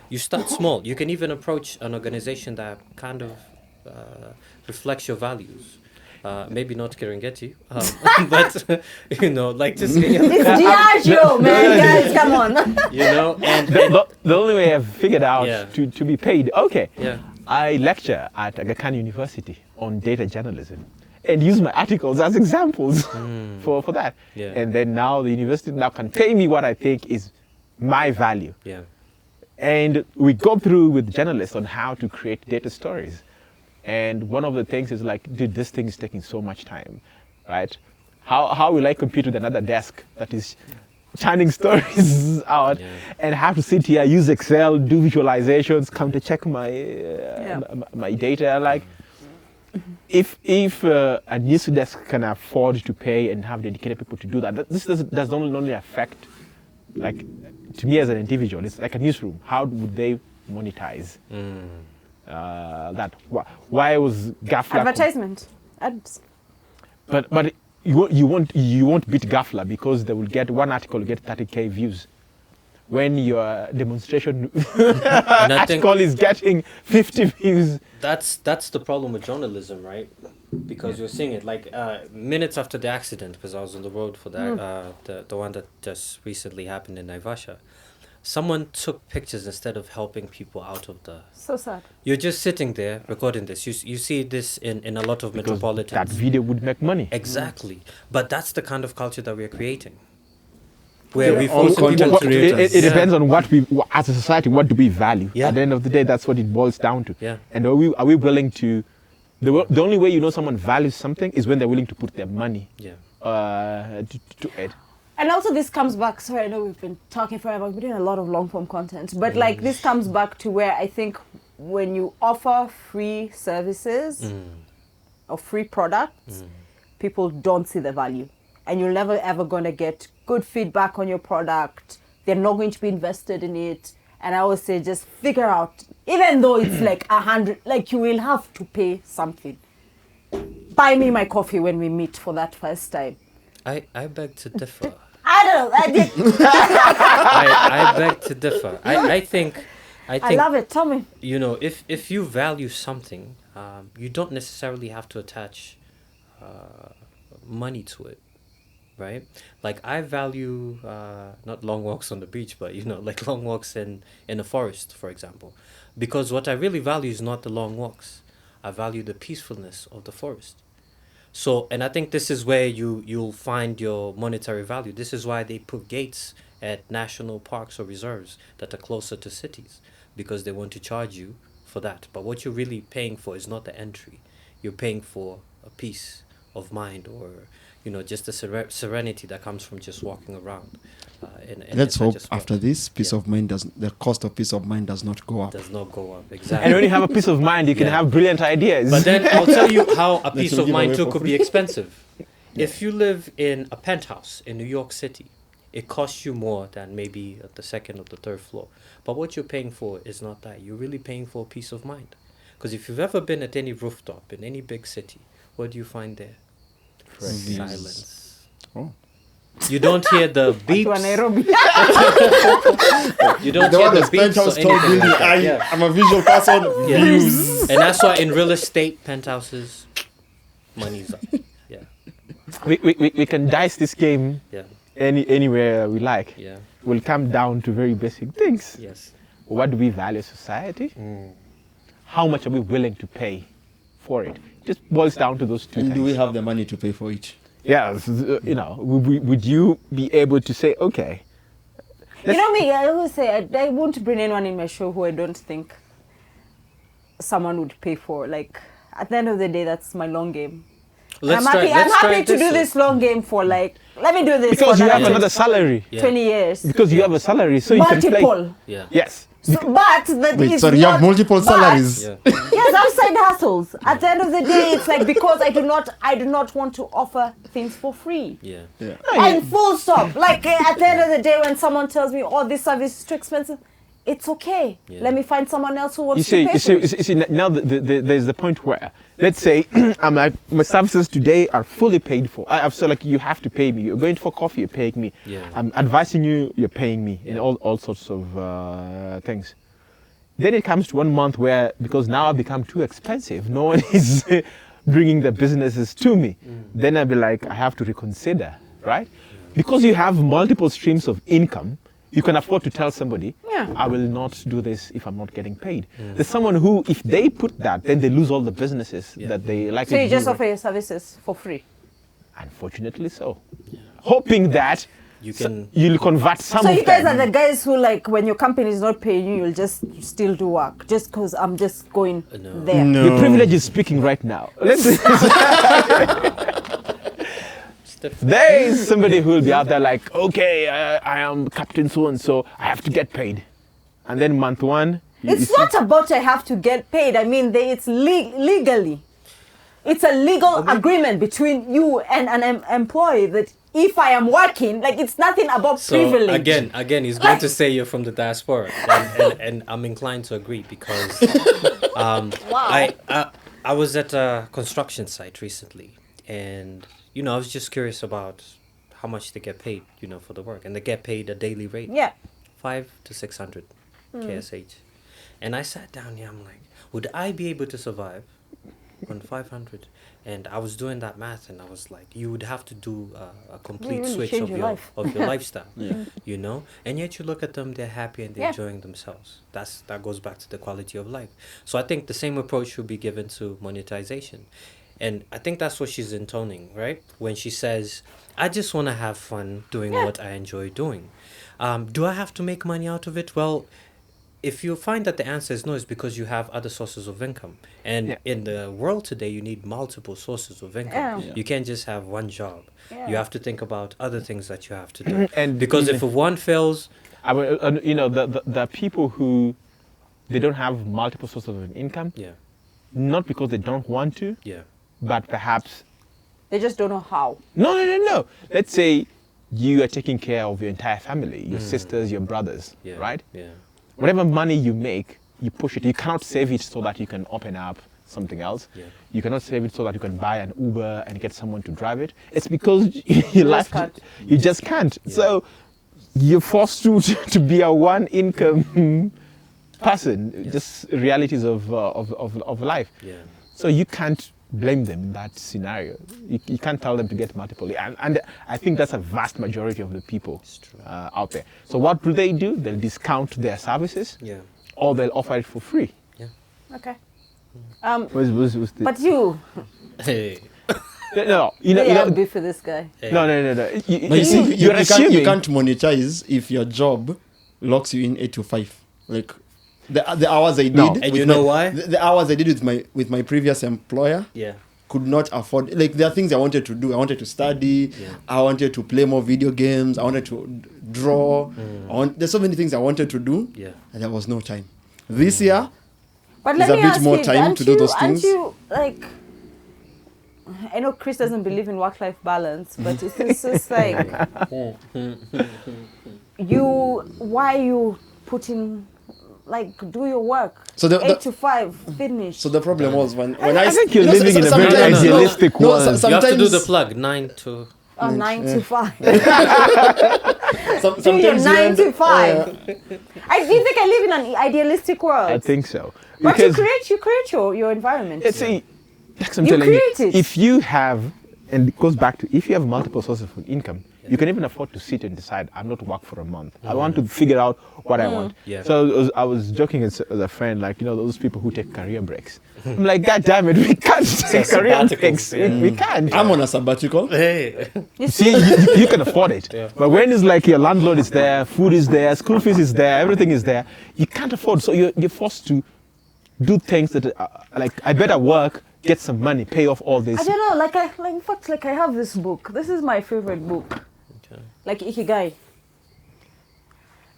You start small. You can even approach an organization that kind of reflects your values. Maybe not Serengeti, but you know, like just It's Diageo, man, guys, come on. you know, and The only way I've figured out Yeah. to be paid, okay, Yeah. I lecture at Aga Khan University on data journalism and use my articles as examples for that. Yeah. And then now the university now can pay me what I think is my value. yeah, And we go through with journalists on how to create data stories. And one of the things is like, dude, this thing is taking so much time, right? How will I compete with another desk that is churning stories out and have to sit here, use Excel, do visualizations, come to check my my data? Like, if a news desk can afford to pay and have dedicated people to do that, this does not only affect, like, to me as an individual, it's like a newsroom. How would they monetize that? Why was Gafla? Advertisement. Ads. But you won't beat Gafla because they will get one article will get 30K views, when your demonstration and I think article is getting 50 views. that's the problem with journalism, right? Because you're seeing it like minutes after the accident, because I was on the road for that the one that just recently happened in Naivasha. Someone took pictures instead of helping people out of the. So sad. You're just sitting there recording this. You see this in a lot of Because metropolitans. that video would make money. Exactly, but that's the kind of culture that we're creating, where Yeah, we all force content people to creators. It depends on what we, as a society, what do we value? Yeah. At the end of the day, that's what it boils down to. Yeah. And are we willing to? The only way you know someone values something is when they're willing to put their money Yeah. to it. And also this comes back, sorry, I know we've been talking forever, we're doing a lot of long form content, but like this comes back to where I think when you offer free services or free products, people don't see the value. And you're never ever going to get good feedback on your product. They're not going to be invested in it. And I always say just figure out, even though it's like 100, like you will have to pay something. Buy me my coffee when we meet for that first time. I beg to differ. I no. I beg to differ. I think I love it. Tell me. you know, if you value something, you don't necessarily have to attach money to it, right? Like I value not long walks on the beach, but you know, like long walks in a forest, for example, because what I really value is not the long walks. I value the peacefulness of the forest. So, and I think this is where you'll find your monetary value. This is why they put gates at national parks or reserves that are closer to cities, because they want to charge you for that. But what you're really paying for is not the entry. You're paying for a peace of mind, or you know, just the serenity that comes from just walking around. Let's in hope such a after spot. this, peace Yeah. of mind the cost of peace of mind does not go up. Does not go up And exactly. when you have a peace of mind, you can Yeah. have brilliant ideas. But then I'll tell you how a peace will of give mind away too for could be expensive. If you live in a penthouse in New York City, it costs you more than maybe at the second or the third floor. But what you're paying for is not that. You're really paying for peace of mind. Because if you've ever been at any rooftop in any big city, what do you find there? Silence. Oh. You don't hear the To beeps. Nairobi. You don't The hear one the that's beeps penthouse or told anything me like that. Yeah. I'm a visual person. Yeah. Views. And that's why in real estate, penthouses, money's up. Yeah, we can dice this game yeah, anywhere we like. yeah, We'll come down to very basic things. yes. What do we value as society? How much are we willing to pay for it? Just boils down to those two And things. do we have the money to pay for it? Yeah, you know, would you be able to say, okay, You know me, I always say I won't bring anyone in my show who I don't think someone would pay for. Like, at the end of the day, that's my long game. Let's I'm happy, try. I'm Let's try happy to do way. this long game for like, let me do this because for you have Yeah. another salary. Yeah. 20 years. Because you have a salary, so you can play. Multiple. Yeah. Yes. So, but Wait, it's sorry, you have not- multiple but- salaries. Yeah. Yes, outside hustles. At the end of the day, it's like because I do not want to offer things for free. Yeah. Yeah. And full stop. Like at the end of the day, when someone tells me, "Oh, this service is too expensive," it's okay. Yeah. Let me find someone else who You wants see, to pay you see, for you it. see, you see, now there's the point where, let's say, I'm like, my services today are fully paid for. So like, you have to pay me. You're going for coffee, you're paying me. Yeah. I'm advising you, you're paying me, and Yeah. all sorts of things. Then it comes to 1 month where, because now I've become too expensive, no one is bringing the businesses to me. Then I'll be like, I have to reconsider, right? Because you have multiple streams of income, you can afford to tell somebody, Yeah. I will not do this if I'm not getting paid. There's someone who, if they put that, then they lose all the businesses that they like. So you just offer your services for free. Unfortunately so. Hoping that You can. you'll convert some So of you guys them. are the guys who like when your company is not paying you, you'll just still do work just because I'm just going No. there. No. The privilege is speaking right now. There is somebody who will be out there like, okay, I am Captain So and so, I have to get paid. And then month one, you It's see- not about I have to get paid. I mean, it's legally. It's a legal agreement between you and an employee that if I am working, like it's nothing about So privilege. again, he's going to say you're from the diaspora, and I'm inclined to agree because I was at a construction site recently, and you know I was just curious about how much they get paid, you know, for the work, and they get paid a daily rate, Yeah. 500 to 600 ksh, and I sat down here, I'm like, would I be able to survive on 500? And I was doing that math, and I was like, you would have to do a complete really switch change of your your life. of your lifestyle, you know. And yet you look at them; they're happy and they're Yeah. enjoying themselves. That goes back to the quality of life. So I think the same approach should be given to monetization, and I think that's what she's intoning, right? When she says, "I just want to have fun doing Yeah. what I enjoy doing." Do I have to make money out of it? Well, if you find that the answer is no, it's because you have other sources of income. And Yeah. in the world today, you need multiple sources of income. Yeah. You can't just have one job. Yeah. You have to think about other things that you have to do. And because even- if one fails, I mean, you know, the people who, they don't have multiple sources of income, yeah, not because they don't want to, yeah, but perhaps, They just don't know how. no. Let's say you are taking care of your entire family, your sisters, your brothers, yeah, right? yeah, Whatever money you make, you push it. You cannot save it so that you can open up something else. Yeah. You cannot save it so that you can buy an Uber and get someone to drive it. It's because your life can't. you just can't. So you're forced to be a one income person. Just realities of life. Yeah. So you can't blame them in that scenario. You can't tell them to get multiple. And I think that's a vast majority of the people out there. So what do? They'll discount their services, Yeah. or they'll offer it for free. Okay. But But you, Hey. no, you have beef with this guy. no. But you see, You're assuming. you can't monetize if your job locks you in 8 to 5. Like the hours I did. No. And with you know my- why? The hours I did with my previous employer. Yeah. Could not afford. Like there are things I wanted to do. I wanted to study. Yeah. I wanted to play more video games. I wanted to draw. There's so many things I wanted to do. Yeah. And there was no time. This year, But There's let a me bit ask more you, time aren't to do you- those aren't things. you, like, I know Chris doesn't believe in work-life balance, but it's just like why you putting, like, do your work. So the- 8 to 5, finish. so the problem was when I think you're you know, living in a very sometimes- idealistic no, world. so- You have to do sometimes- the plug 9 to. 9 to 5. Some- Do your sometimes you 9 end- to 5. Do you think I live in an idealistic world? I think so. But you Because create your environment. see, that's what I'm You telling you. create it. If you have, and it goes back to, if you have multiple sources of income, you can even afford to sit and decide, I'm not to work for a month. I want to figure out what I want. Yeah. So I was joking as a friend, like, those people who take career breaks. I'm like, God damn it, we can't take career sabbaticals, breaks. We can't. I'm on a sabbatical. Hey. See, you can afford it. But when it's like your landlord is there, food is there, school fees is there, everything is there, you can't afford. So you're forced to do things that, like, I better work, get some money, pay off all this. I don't know, in fact, I have this book. This is my favorite book. Okay. Like Ikigai.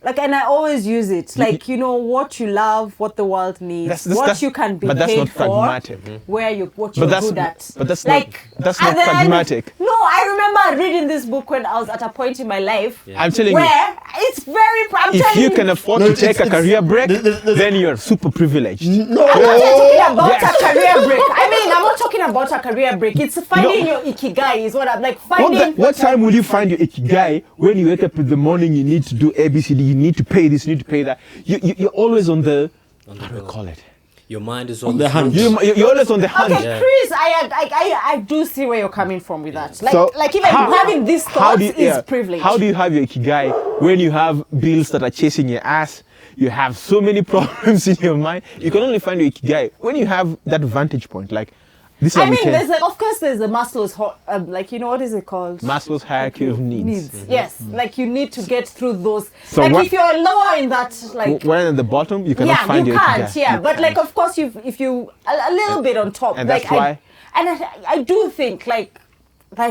Like, and I always use it. Like, what you love, what the world needs, what you can be but that's paid not for, pragmatic. what you're But good at. but that's Like, that's and not then pragmatic. No, I remember reading this book when I was at a point in my life I'm telling you, where it's very. I'm if telling you can afford No, to take a it's- career break, there's- then you're super privileged. No. I'm not talking about Yes. a career break. I mean, I'm not talking about a career break. It's finding your ikigai is what I'm like finding. What time will you find your ikigai when you wake up in the morning? You need to do ABCD. You need to pay this. You need to pay that. You're always on the. How do we call it? Your mind is On the hunt. You're always on the hunt. Okay, Yeah. Chris, I do see where you're coming from with that. Like, So even having these thoughts is privilege. How do you have your ikigai when you have bills that are chasing your ass? You have so many problems in your mind. You can only find your ikigai when you have that vantage point. Like, this is I a mean, weekend. of course, there's the Maslow's, what is it called? Maslow's hierarchy of needs. Yes, like you need to get through those. So like what- if you're lower in that, like When at the bottom, you cannot yeah, find you your can't. ikigai. Yeah, You but like can't. of course, if you a little bit on top, And like that's why- I do think like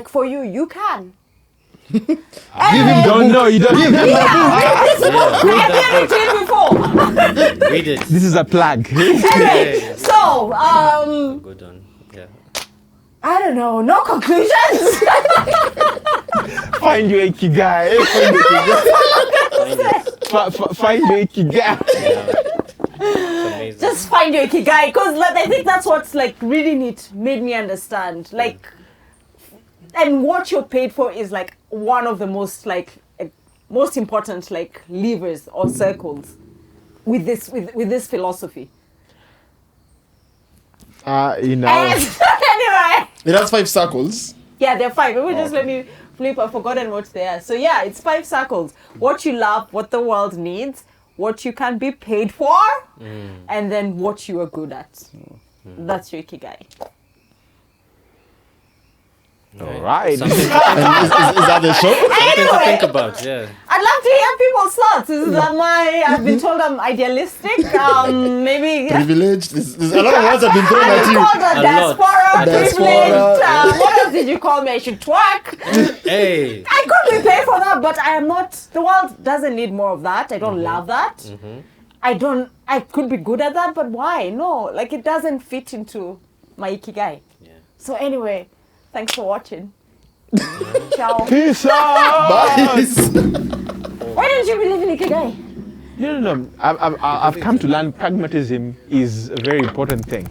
for you can. You don't know. You don't. Yeah, this book. I've given it to you before. Read it. This is a plug. Anyway, so Good one. Yeah. I don't know. No conclusions. Find your ikigai. Find your ikigai. It's amazing. Just find your ikigai, because like, I think that's what's like reading it made me understand. Like, and what you're paid for is like one of the most most important like levers or circles with this philosophy. Anyway, It has 5 circles. yeah, they're 5. Maybe just let me flip. I've forgotten what they are. So yeah, it's 5 circles. What you love, what the world needs, what you can be paid for, and then what you are good at. That's your ikigai. All right. Something, Is that the show? something to Anyway. think about. Yeah. I'd love to hear people's thoughts. Is that I've been told I'm idealistic. Maybe Privileged. There's a lot of words have been thrown I at was you. called a A diaspora, lot. privileged. Diaspora. What else did you call me? I should twerk. Hey. I could be paid for that, but I am not. The world doesn't need more of that. I don't love that. I could be good at that, but why? No, like it doesn't fit into my ikigai. Yeah. So anyway, thanks for watching. Ciao. Peace out. Bye. Why don't you believe in ikigai? No. I've come to learn pragmatism is a very important thing.